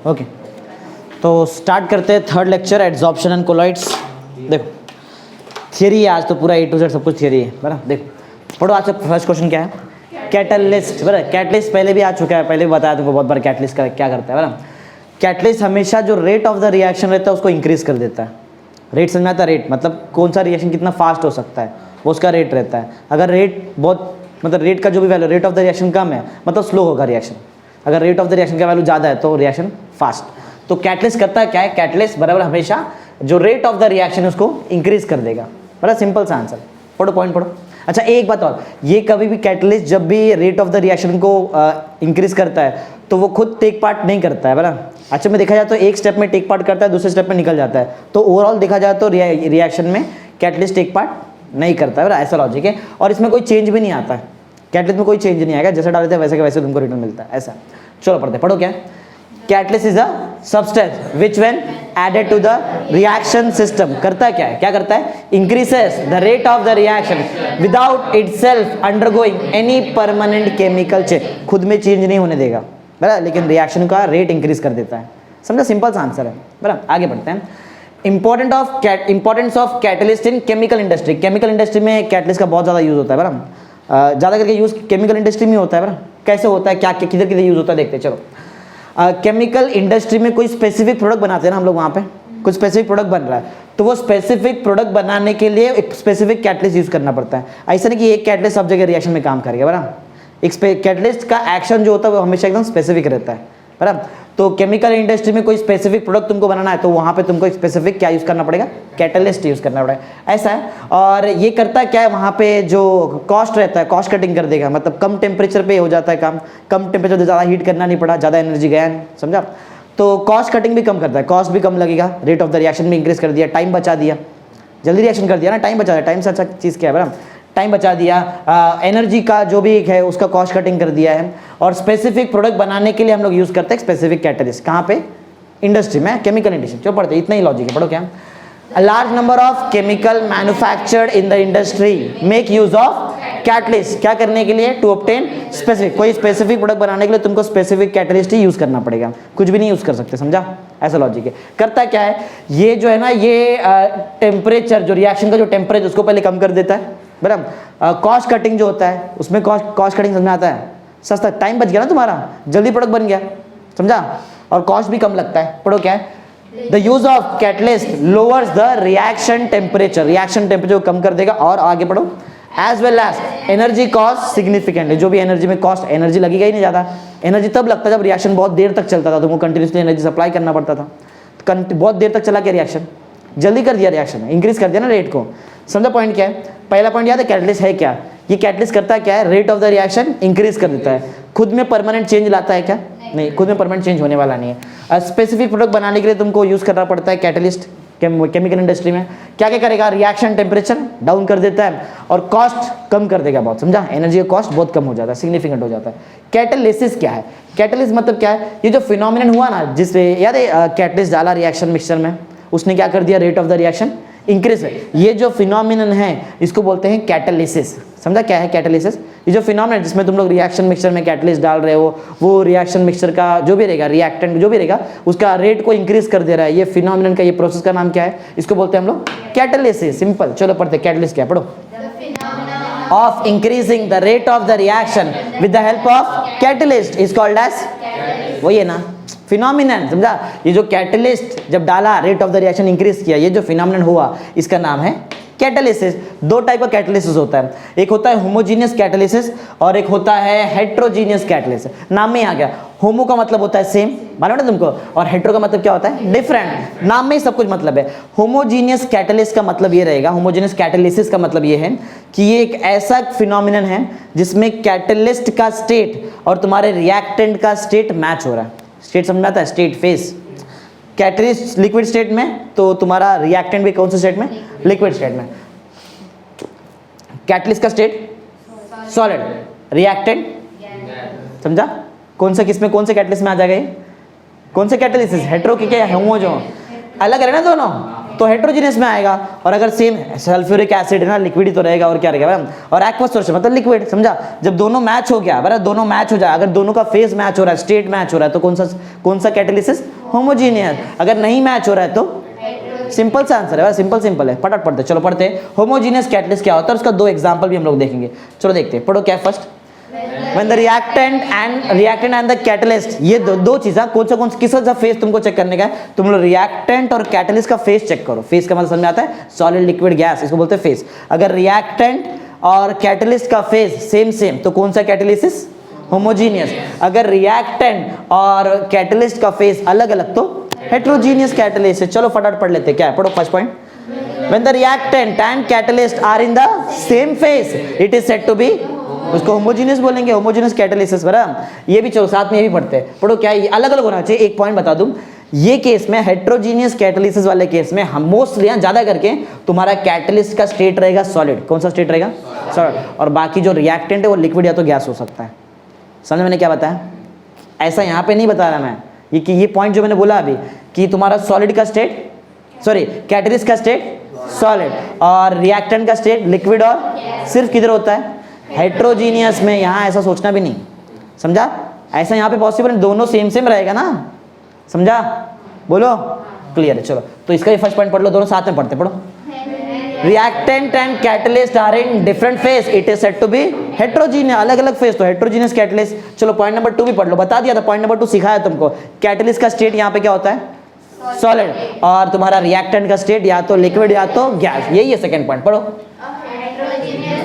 Okay, तो start करते हैं third lecture, adsorption and colloids. देखो थियरी है आज तो, पूरा A to Z सब कुछ थियरी है बराबर। देखो पढ़ो, आज का फर्स्ट क्वेश्चन क्या है, कैटलिस्ट बराबर। कैटलिस्ट पहले भी आ चुका है, पहले भी बताया तुमको बहुत बार कैटलिस्ट का क्या करता है बराबर। कैटलिस्ट हमेशा जो रेट ऑफ द रिएक्शन रहता है उसको इंक्रीज कर देता है। रेट समझ में आता है, रेट मतलब कौन सा रिएक्शन कितना फास्ट हो सकता है वो उसका रेट रहता है। अगर रेट बहुत मतलब रेट का जो भी value, rate of the reaction कम है मतलब स्लो होगा रिएक्शन, अगर रेट ऑफ द रिएक्शन का वैल्यू ज़्यादा है तो रिएक्शन फास्ट। तो कैटलिस्ट करता है क्या है, कैटलिस्ट बराबर हमेशा जो रेट ऑफ द रिएक्शन उसको इंक्रीज कर देगा। बड़ा सिंपल सा आंसर, पढ़ो पॉइंट पढ़ो। अच्छा एक बात और, ये कभी भी कैटलिस्ट जब भी रेट ऑफ द रिएक्शन को इंक्रीज करता है तो वो खुद टेक पार्ट नहीं करता है बराबर। अच्छा में देखा जाए तो एक स्टेप में टेक पार्ट करता है, दूसरे स्टेप में निकल जाता है। तो ओवरऑल देखा जाए तो रिएक्शन में कैटलिस्ट टेक पार्ट नहीं करता है बराबर, ऐसा लॉजिक है। और इसमें कोई चेंज भी नहीं आता है, कैटलिस्ट में कोई चेंज नहीं आएगा, जैसे डालते हैं वैसे के वैसे तुमको रिटर्न मिलता है ऐसा। चलो पढ़ते पढ़ो क्या, catalyst is a substance which when added to the reaction system करता है क्या है, क्या करता है, increases the rate of the reaction without itself undergoing any permanent chemical change. खुद में चेंज नहीं होने देगा बराबर, लेकिन रिएक्शन का रेट इंक्रीज कर देता है। समझा, सिंपल सा आंसर है बराबर। आगे बढ़ते हैं, importance of catalyst in chemical industry. Chemical industry में कैटलिस्ट का बहुत ज़्यादा यूज होता है बराबर, ज़्यादा करके यूज केमिकल इंडस्ट्री में होता है बराबर। कैसे होता है, क्या किधर किधर यूज होता है देखते हैं चलो। केमिकल इंडस्ट्री में कोई स्पेसिफिक प्रोडक्ट बनाते हैं ना हम लोग, वहाँ पे कुछ स्पेसिफिक प्रोडक्ट बन रहा है, तो वो स्पेसिफिक प्रोडक्ट बनाने के लिए एक स्पेसिफिक कैटलिस्ट यूज करना पड़ता है। ऐसा नहीं कि एक कैटलिस्ट सब जगह रिएक्शन में काम करेगा बराबर। एक कैटलिस्ट का एक्शन जो होता है वो हमेशा एकदम स्पेसिफिक रहता है बराबर। तो केमिकल इंडस्ट्री में कोई स्पेसिफिक प्रोडक्ट तुमको बनाना है तो वहाँ पे तुमको एक स्पेसिफिक क्या यूज करना पड़ेगा, कैटलिस्ट यूज करना पड़ेगा, ऐसा है। और ये करता क्या है, वहाँ पे जो कॉस्ट रहता है कॉस्ट कटिंग कर देगा, मतलब कम टेम्परेचर पे हो जाता है काम, कम टेम्परेचर से ज़्यादा हीट करना नहीं पड़ा, ज़्यादा एनर्जी गया नहीं, समझा। तो कॉस्ट कटिंग भी कम करता है, कॉस्ट भी कम लगेगा, रेट ऑफ द रिएक्शन भी इंक्रीज कर दिया, टाइम बचा दिया, जल्दी रिएक्शन कर दिया ना, टाइम बचा दिया। टाइम से अच्छा चीज़ क्या है बराबर, टाइम बचा दिया, एनर्जी का जो भी है उसका कॉस्ट कटिंग कर दिया है। और स्पेसिफिक प्रोडक्ट बनाने के लिए हम लोग यूज़ करते हैं स्पेसिफिक कैटलिस्ट, कहाँ पे, इंडस्ट्री में, केमिकल इंडस्ट्री। जो पढ़ते इतना ही लॉजिक है, पढ़ो क्या, a large number of chemical manufactured in the industry make use of catalyst. क्या करने के लिए, टू ऑब्टेन स्पेसिफिक, कोई स्पेसिफिक प्रोडक्ट बनाने के लिए तुमको स्पेसिफिक कैटलिस्ट ही यूज करना पड़ेगा, कुछ भी नहीं यूज कर सकते, समझा, ऐसा लॉजिक है। करता क्या है ये जो है ना, ये टेम्परेचर जो रिएक्शन का जो टेम्परेचर उसको पहले कम कर देता है बराबर। कॉस्ट कटिंग जो होता है उसमें कॉस्ट कटिंग समझ में आता है, सस्ता, टाइम बच गया ना तुम्हारा, जल्दी प्रोडक्ट बन गया, समझा, और कॉस्ट भी कम लगता है। पढ़ो क्या है, the use of catalyst lowers the reaction temperature, reaction temperature को कम कर देगा। और आगे पढ़ो, as well as energy cost significantly, जो भी एनर्जी में कॉस्ट, एनर्जी लगेगा ही नहीं ज़्यादा, एनर्जी तब लगता है जब रिएक्शन बहुत देर तक चलता था, तुमको कंटिन्यूसली एनर्जी सप्लाई करना पड़ता था, बहुत देर तक चला गया रिएक्शन, जल्दी कर दिया रिएक्शन, इंक्रीज कर दिया ना रेट को, समझा। पॉइंट क्या है, पहला पॉइंट याद है, कैटलिस्ट है क्या, ये कैटलिस्ट करता है क्या है, rate of the reaction increase कर देता है। खुद में परमानेंट चेंज लाता है क्या, नहीं, खुद में परमानेंट चेंज होने वाला नहीं है। स्पेसिफिक प्रोडक्ट बनाने के लिए तुमको यूज करना पड़ता है कैटलिस्ट, केमिकल इंडस्ट्री में क्या क्या करेगा, रिएक्शन टेम्परेचर डाउन कर देता है और कॉस्ट कम कर देगा बहुत, समझा, एनर्जी का कॉस्ट बहुत कम हो जाता है, सिग्निफिकेंट हो जाता है। कैटलिसिस क्या है, कैटलिस्ट मतलब क्या है, ये जो फिनोमिनन हुआ ना, जिससे याद है कैटलिस्ट डाला रिएक्शन मिक्सचर में, उसने क्या कर दिया, rate of the reaction increase है। ये जो फिनोमिनन है इसको बोलते हैं कैटलिसिस, समझा क्या है कैटलिसिस, ये जो फिनोमिनन जिसमें तुम लोग रिएक्शन मिक्सचर में कैटलिस्ट डाल रहे हो, वो रिएक्शन मिक्सचर का जो भी रहेगा, रिएक्टेंट जो भी रहेगा, उसका रेट को इंक्रीज कर दे रहा है, ये फिनोमिनन का ये प्रोसेस का नाम क्या है, इसको बोलते हैं हम लोग कैटलिसिस। सिंपल, चलो पढ़ते कैटलिस्ट क्या, पढ़ो, of increasing the rate of the reaction with the help of catalyst is called as, वही है ना फिनोमिनन, समझा। ये जो कैटलिस्ट जब डाला, rate of the reaction increase किया, ये जो फिनोमिनन हुआ इसका नाम है कैटलिसिस। दो टाइप का कैटलिसिस होता है, एक होता है होमोजीनियस कैटलिसिस और एक होता है हेट्रोजीनियस कैटलिसिस। नाम में आ गया, होमो का मतलब होता है सेम, मालूम है तुमको, और हेट्रो का मतलब क्या होता है, डिफरेंट, नाम में ही सब कुछ मतलब है। होमोजीनियस कैटलिस्ट का मतलब ये रहेगा, होमोजीनियस कैटलिसिस का मतलब ये है कि ये एक ऐसा फिनोमिनन है जिसमें कैटलिस्ट का स्टेट और तुम्हारे रिएक्टेंट का स्टेट मैच हो रहा है। स्टेट समझ में आता है, state face, catalyst liquid state में तो तुम्हारा रिएक्टेंट भी कौन से स्टेट में, लिक्विड स्टेट में। कैटलिस्ट का स्टेट सॉलिड, रिएक्टेंट, समझा, कौन सा किसमें, कौन से कैटलिस्ट में आ जाएगा ये, कौन से कैटलिस्ट, हेट्रो के क्या होमो, जो अलग है ना दोनों, तो हेट्रोजीनियस में आएगा। और अगर सेम सल्फ्यूरिक एसिड है ना, लिक्विड ही तो रहेगा और क्या रहेगा बराबर, और एक्वस सोल्यूशन मतलब लिक्विड, समझा। जब दोनों मैच हो गया बराबर, दोनों मैच हो जाए, अगर दोनों का फेज मैच हो रहा है, स्टेट मैच हो रहा है, तो कौन सा कैटालिसिस, होमोजीनियस। अगर नहीं मैच हो रहा है तो सिंपल सा आंसर है, सिंपल है। फटाफट पढ़ते, चलो पढ़ते हैं। होमोजीनियस कैटलिस्ट क्या होता है, उसका दो एग्जांपल भी हम लोग देखेंगे। चलो देखते हैं, पढ़ो क्या first. When the reactant and the catalyst, ये दो चीज़ें कौन सा किस फेज तुमको चेक करने का है, तुम लोग रिएक्टेंट और कैटलिस्ट का फेज चेक करो। फेज का मतलब समझ में आता है, सॉलिड लिक्विड गैस, इसको बोलते हैं फेज। अगर रिएक्टेंट और कैटलिस्ट का फेज सेम तो कौन सा कैटालिसिस, होमोजीनियस। अगर रिएक्टेंट और कैटलिस्ट का फेज अलग अलग तो हेट्रोजीनियस कैटालिसिस। चलो फटाफट पढ़ लेते हैं, क्या है, पढ़ो first point. When the reactant and catalyst are in the same phase, it is said to be, उसको होमोजीनियस बोलेंगे, होमोजीनियस कैटालिसिस बराबर। ये भी चलो साथ में ये भी पढ़ते हैं, पढ़ो क्या है, अलग अलग होना चाहिए। एक पॉइंट बता दूं, ये केस में हेट्रोजीनियस कैटालिसिस वाले केस में हम मोस्टली ज्यादा करके तुम्हारा कैटालिस्ट का स्टेट रहेगा सॉलिड। कौन सा स्टेट रहेगा, सॉलिड। और बाकी जो रिएक्टेंट है वो लिक्विड या तो गैस हो सकता है। समझ मैंने क्या बताया, ऐसा यहाँ पे नहीं बता रहा मैं, ये पॉइंट जो मैंने बोला अभी कि तुम्हारा सॉलिड का स्टेट, सॉरी कैटालिस्ट का स्टेट सॉलिड और रिएक्टेंट का स्टेट लिक्विड, और सिर्फ किधर होता है, हेट्रोजीनियस में। यहाँ ऐसा सोचना भी नहीं, समझा। ऐसा यहाँ पे पॉसिबल नहीं, दोनों सेम रहेगा ना, समझा, बोलो क्लियर है। चलो तो इसका भी फर्स्ट पॉइंट पढ़ लो, दोनों साथ में पढ़ते, पढ़ो। Reactant and catalyst are in different phase, it is said to be heterogeneous, अलग अलग फेज तो हेट्रोजीनियस कैटलिस्ट। चलो पॉइंट नंबर 2 भी पढ़ लो, बता दिया था पॉइंट नंबर 2 सिखाया तुमको। कैटलिस्ट का स्टेट यहाँ पे क्या होता है, सॉलिड, और तुम्हारा रिएक्टेंट का स्टेट या तो लिक्विड या तो गैस। यही है सेकंड पॉइंट, पढ़ो।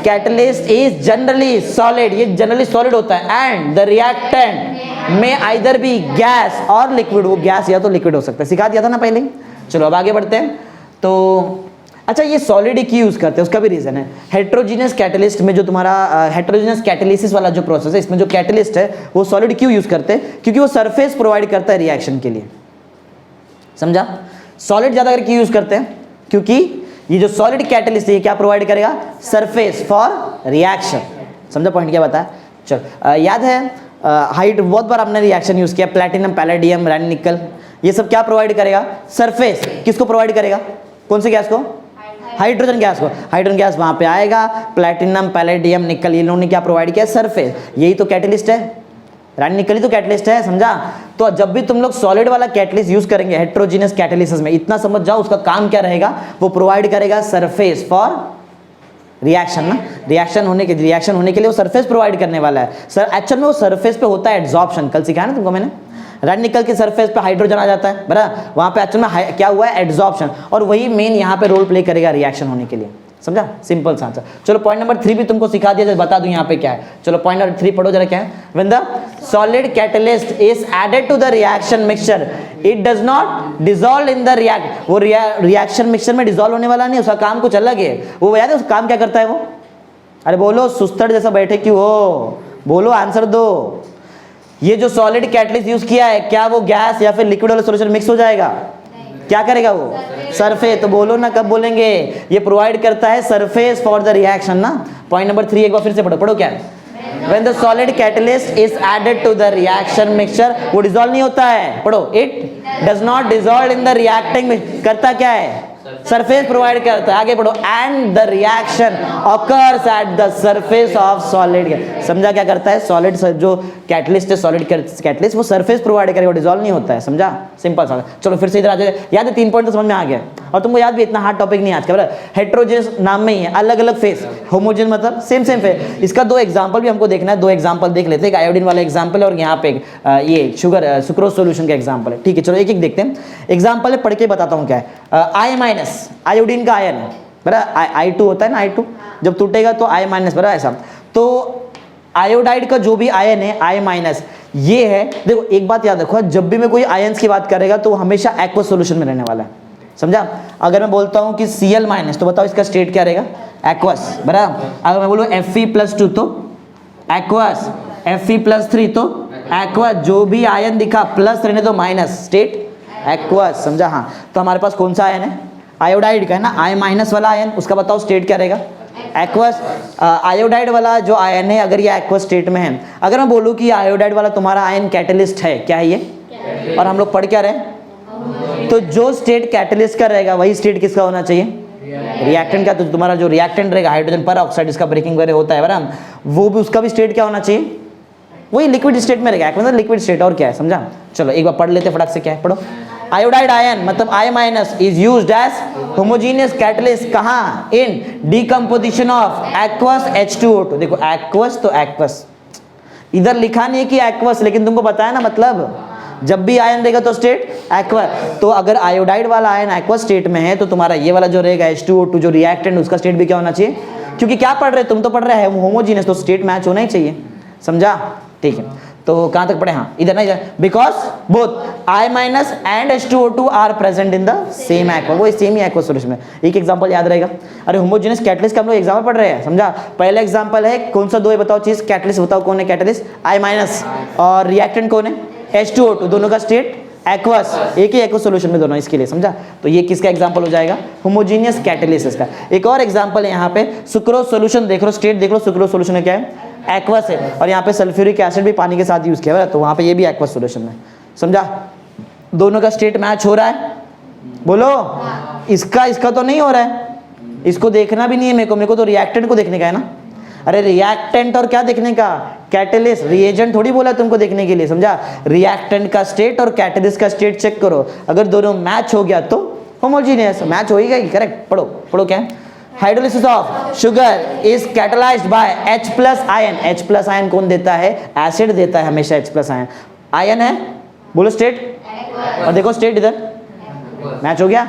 कैटलिस्ट इज जनरली सॉलिड, ये जनरली सॉलिड होता है, एंड द रिएक्टेंट में आइदर बी गैस और लिक्विड, वो गैस या तो लिक्विड हो सकता है, सिखा दिया था ना पहले। चलो अब आगे बढ़ते हैं। तो अच्छा, ये सॉलिड ही क्यों यूज करते हैं, उसका भी रीजन है। हेट्रोजीनियस कैटलिस्ट में जो तुम्हारा हेट्रोजीनियस कैटालिसिस वाला जो प्रोसेस है, इसमें जो कैटलिस्ट है वो सॉलिड क्यों यूज करते हैं, क्योंकि वो सरफेस प्रोवाइड करता है रिएक्शन के लिए, समझा। सॉलिड ज्यादा करके यूज करते हैं क्योंकि ये जो सॉलिड कैटलिस्ट है ये क्या प्रोवाइड करेगा, सरफेस फॉर रिएक्शन। समझा पॉइंट क्या बताया। चलो याद है हाइट, बहुत बार हमने रिएक्शन यूज किया, प्लैटिनम पैलेडियम रैन निकल, ये सब क्या प्रोवाइड करेगा, सरफेस। किसको प्रोवाइड करेगा, कौन से गैस को, हाइड्रोजन गैस को। हाइड्रोजन गैस वहां पे आएगा, प्लैटिनम पैलेडियम निकल, ये लोगों ने क्या प्रोवाइड किया, सरफेस। यही तो कैटलिस्ट है, रैन निकल ही तो कैटलिस्ट है, समझा। तो जब भी तुम लोग सॉलिड वाला कैटलिस्ट यूज करेंगे हेट्रोजीनियस कैटालिसिस में, इतना समझ जाओ उसका काम क्या रहेगा, वो प्रोवाइड करेगा सरफेस फॉर रिएक्शन ना, रिएक्शन होने के लिए वो सरफेस प्रोवाइड करने वाला है। सर एक्चुअल में वो सरफेस पे होता है एड्सॉर्प्शन, कल सिखाया ना तुमको मैंने। रैन निकल के सरफेस पे हाइड्रोजन आ जाता है बराबर, वहां पे एक्चुअल में क्या हुआ है, एड्सॉर्प्शन, और वही मेन यहाँ पे रोल प्ले करेगा रिएक्शन होने के लिए, समझा, सिंपल सा आंसर। चलो पॉइंट नंबर 3 भी तुमको सिखा दिया, बता दूं यहाँ पे क्या है। चलो पॉइंट नंबर 3 पढ़ो जरा, क्या है। When the solid catalyst is added to the reaction mixture, it does not dissolve in the react, वो रिएक्शन मिक्सचर में डिसॉल्व होने वाला नहीं, उसका काम कुछ अलग है। वो याद है उसका काम क्या करता है वो, अरे बोलो, सुस्तड़ जैसा बैठे क्यों हो, बोलो आंसर दो। ये जो सॉलिड कैटलिस्ट यूज किया है, क्या वो गैस या फिर लिक्विड वाला सॉल्यूशन मिक्स हो जाएगा, क्या करेगा वो, सरफेस। तो बोलो ना कब बोलेंगे, ये प्रोवाइड करता है सरफेस फॉर द रिएक्शन ना। पॉइंट नंबर 3 एक बार फिर से पढ़ो, पढ़ो क्या है। When the solid catalyst is added to the reaction mixture, वो डिसॉल्व नहीं होता है, पढ़ो। It does not dissolve in the reacting, करता क्या है, सरफेस प्रोवाइड करता है। आगे पढ़ो। And the reaction occurs at the surface of solid, समझा क्या करता है, सॉलिड जो कैटलिस्ट है, सॉलिड कैटलिस्ट, वो सरफेस प्रोवाइड करेगा, डिसॉल्व नहीं होता है, समझा, सिंपल सा। चलो फिर से इधर आ जाए, याद है 3 पॉइंट तो समझ में आ गया, और तुमको याद भी, इतना हार्ड टॉपिक नहीं आज का। हेट्रोजेनियस नाम में ही है, अलग अलग फेस, होमोजेनियस मतलब सेम फेस। इसका 2 एग्जांपल भी हमको देखना है, 2 एग्जांपल देख लेते हैं, एक आयोडीन वाला एग्जांपल है और यहाँ पे ये सुक्रोज सॉल्यूशन का एग्जांपल है, ठीक है। चलो एक एक देखते हैं। एग्जांपल है, पढ़ के बताता हूँ क्या है। I- आयोडीन का आयन है बराबर, I2 होता है ना, I2 जब टूटेगा तो I- बराबर, ऐसा। तो आयोडाइड का जो भी आयन है I-, ये है। देखो एक बात याद रखो, जब भी मैं कोई आयंस की बात करेगा तो हमेशा एक्वस सॉल्यूशन में रहने वाला है, समझा। अगर मैं बोलता हूं कि Cl- तो बताओ इसका स्टेट क्या रहेगा, एक्वस बराबर। अगर मैं बोलूं Fe+2 तो एक्वस, Fe+3 तो एक्वस, जो भी आयन दिखा प्लस रहने तो माइनस, स्टेट एक्वस, समझा। हाँ, तो हमारे पास कौन सा आयन है, आयोडाइड का है ना, I- वाला आयन, उसका बताओ स्टेट क्या रहेगा, एक्वस। आयोडाइड वाला जो आयन है, अगर ये एक्वस स्टेट में है, अगर मैं बोलूं कि आयोडाइड वाला तुम्हारा आयन कैटलिस्ट है, क्या है ये, और हम लोग पढ़ क्या रहे हैं, तो जो स्टेट कैटलिस्ट का रहेगा वही स्टेट किसका होना चाहिए, रिएक्टेंट का। तो तुम्हारा जो रिएक्टेंट रहेगा हाइड्रोजन पर ऑक्साइड, इसका ब्रेकिंग वगैरह होता है बराबर, वो भी उसका भी स्टेट क्या होना चाहिए, वही लिक्विड स्टेट में रहेगा, मतलब लिक्विड स्टेट। और क्या है समझा। चलो एक बार पढ़ लेते फटाक से, क्या है पढ़ो। आयोडाइड आयन मतलब I minus is used as homogeneous catalyst कहाँ, in decomposition of aqueous H2O2। देखो एक्वस तो एक्वस, इधर लिखा नहीं है कि एक्वस, लेकिन तुमको बताया ना, मतलब जब भी आयन रहेगा तो स्टेट एक्वस। तो अगर आयोडाइड वाला आयन एक्वस स्टेट में है तो तुम्हारा ये वाला जो रहेगा H2O2 जो रिएक्टेंट, उसका स्टेट भी क्या होना चाहिए, क्योंकि क्या पढ़ रहे तुम तो पढ़ रहे हैं होमोजेनियस, तो स्टेट मैच होना ही चाहिए, समझा। ठीक है, तो कहाँ तक पढ़े, हाँ इधर नहीं, because both I minus and H2O2 are present in the same aqua, वो सेम ही एक्वा सोल्यूशन में। एक एग्जांपल याद रहेगा, अरे होमोजेनियस कैटलिस्ट का हम लोग एग्जांपल पढ़ रहे हैं, समझा। पहला एग्जांपल है कौन सा, दो है बताओ चीज, कैटलिस्ट बताओ कौन है कैटलिस्ट, I माइनस, और रिएक्टेंट कौन है H2O2, दोनों का स्टेट एक्वस, एक ही एक्वस सॉल्यूशन में दोनों, इसके लिए समझा। तो ये किसका एग्जांपल हो जाएगा, होमोजेनियस कैटलिस्ट का। एक और एग्जांपल है यहाँ पे सुक्रोज सॉल्यूशन, देख लो स्टेट देख लो, सुक्रोज सॉल्यूशन है क्या है, एक्वस है, और यहाँ पे सल्फ्यूरिक एसिड भी पानी के साथ यूज किया है, तो वहाँ पे ये भी एक्वस सॉल्यूशन है, समझा। दोनों का स्टेट मैच हो रहा है, बोलो। इसका तो नहीं हो रहा है, इसको देखना भी नहीं है मेरे को तो रिएक्टेंट को देखने का है ना। अरे रिएक्टेंट और क्या देखने का, कैटलिस्ट, रिएजेंट थोड़ी बोला तुमको देखने के लिए, समझा। रिएक्टेंट का स्टेट और कैटलिस्ट का स्टेट चेक करो, अगर दोनों मैच हो गया तो होमोजेनियस, मैच हो ही गई, करेक्ट। पढ़ो पढ़ो क्या है, hydrolysis of sugar is catalysed by H plus ion. H plus ion कौन देता है, एसिड देता है हमेशा H प्लस आयन। आयन है, बोलो स्टेट, और देखो स्टेट इधर मैच हो गया।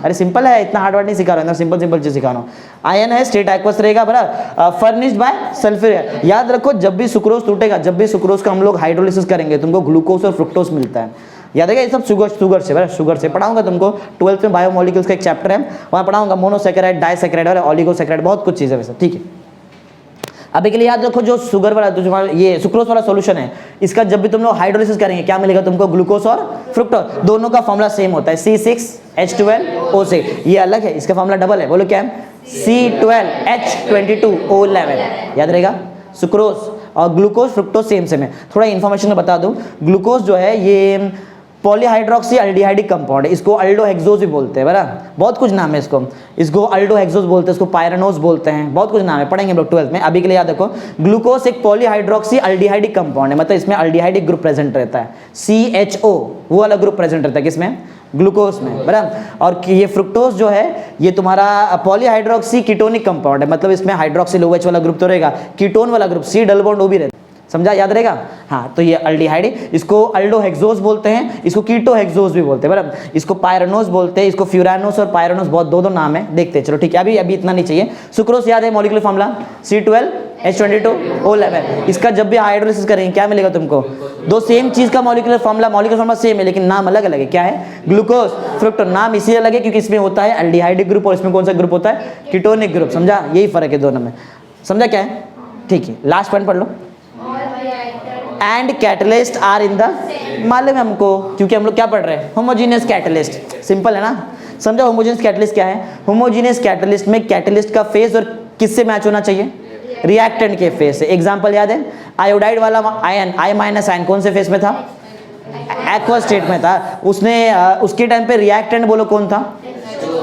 अरे सिंपल है, इतना हार्ड वर्ड नहीं सिखा रहा हूं, सिंपल सिंपल चीज सिखा रहा हूँ। आयन है, स्टेट एक्वस रहेगा, बराबर, फर्निश्ड बाय सल्फ्यूरिक। याद रखो जब भी सुक्रोज टूटेगा, जब भी सुक्रोज का हम लोग हाइड्रोलिसिस करेंगे, तुमको ग्लूकोज और फ्रुक्टोज मिलता है, याद है। ये सब शुगर से, बराबर, शुगर से पढ़ाऊंगा तुमको 12th में बायोमोलिक्यूल्स का एक चैप्टर है, वहाँ पढ़ाऊंगा मोनोसैकेराइड, डाइसैकेराइड और ऑलिगोसैकेराइड, बहुत कुछ चीज़ है वैसे, ठीक है। अभी के लिए याद रखो जो शुगर वाला, जो ये सुक्रोज वाला सॉल्यूशन है, इसका जब भी तुम लोग हाइड्रोलिसिस करेंगे क्या मिलेगा तुमको, ग्लूकोज और फ्रुक्टोज, दोनों का फॉर्मूला सेम होता है, C6H12O6। ये अलग है, इसका फॉर्मूला डबल है, बोलो क्या है, C12H22O11, याद रहेगा। सुक्रोज और ग्लूकोज फ्रुक्टोज सेम है। थोड़ा इन्फॉर्मेशन में बता दूं, ग्लूकोज जो है ये पॉलीहाइड्रोक्सी अल्डिहाइडिक कंपाउंड है, इसको अल्डोहेक्सोज भी बोलते हैं, बराबर, बहुत कुछ नाम है इसको अल्डोहेक्सोज बोलते हैं, इसको पायरानोज बोलते हैं, बहुत कुछ नाम है, पढ़ेंगे हम लोग 12th में। अभी के लिए याद रखो, ग्लूकोज एक पॉलीहाइड्रोक्सी अल्डिहाइडिक कंपाउंड है, मतलब इसमें अल्डिहाइडिक ग्रुप प्रेजेंट रहता है, CHO वो वाला ग्रुप प्रेजेंट रहता है, किसमें, ग्लूकोज में, बराबर। और ये फ्रुक्टोज जो है ये तुम्हारा पॉलीहाइड्रोक्सी कीटोनिक कंपाउंड है, मतलब इसमें हाइड्रोक्सिल OH वाला ग्रुप तो रहेगा, कीटोन वाला group C double bond O भी रहता है, समझा, याद रहेगा। हाँ, तो ये अल्डिहाइड, इसको अल्डोहेक्सोज बोलते हैं, इसको कीटोहेक्सोज भी बोलते हैं, बराबर, इसको पायरानोज बोलते हैं, इसको फ्यूरानोस और पायरानोस, बहुत दो नाम है, देखते हैं, चलो ठीक है। अभी इतना नहीं चाहिए। सुक्रोज याद है, मॉलिक्यूलर फॉर्मूला C12H22O11। इसका जब भी हाइड्रोलिसिस करेंगे क्या मिलेगा तुमको, दो सेम चीज का मॉलिक्यूलर फॉर्मूला सेम है, लेकिन नाम अलग अलग है, क्या है, ग्लूकोज फ्रुक्टोज। नाम इसीलिए अलग है क्योंकि इसमें होता है अल्डिहाइडिक ग्रुप और इसमें कौन सा ग्रुप होता है, कीटोनिक ग्रुप, समझा, यही फर्क है दोनों में, समझा क्या है, ठीक है। लास्ट पॉइंट पढ़ लो, and catalyst are in the, मालूम है हमको क्योंकि हम लोग क्या पढ़ रहे हैं, होमोजेनियस कैटलिस्ट, सिंपल है ना, समझा। होमोजेनियस कैटलिस्ट क्या है, होमोजेनियस कैटलिस्ट में कैटलिस्ट का फेज और किससे मैच होना चाहिए, रिएक्टेंट के फेज से। एग्जांपल याद है, आयोडाइड वाला आयन I माइनस आयन कौन से फेज में था, एक्वस स्टेट में था, उसने उसके टाइम पे रिएक्टेंट बोलो कौन था,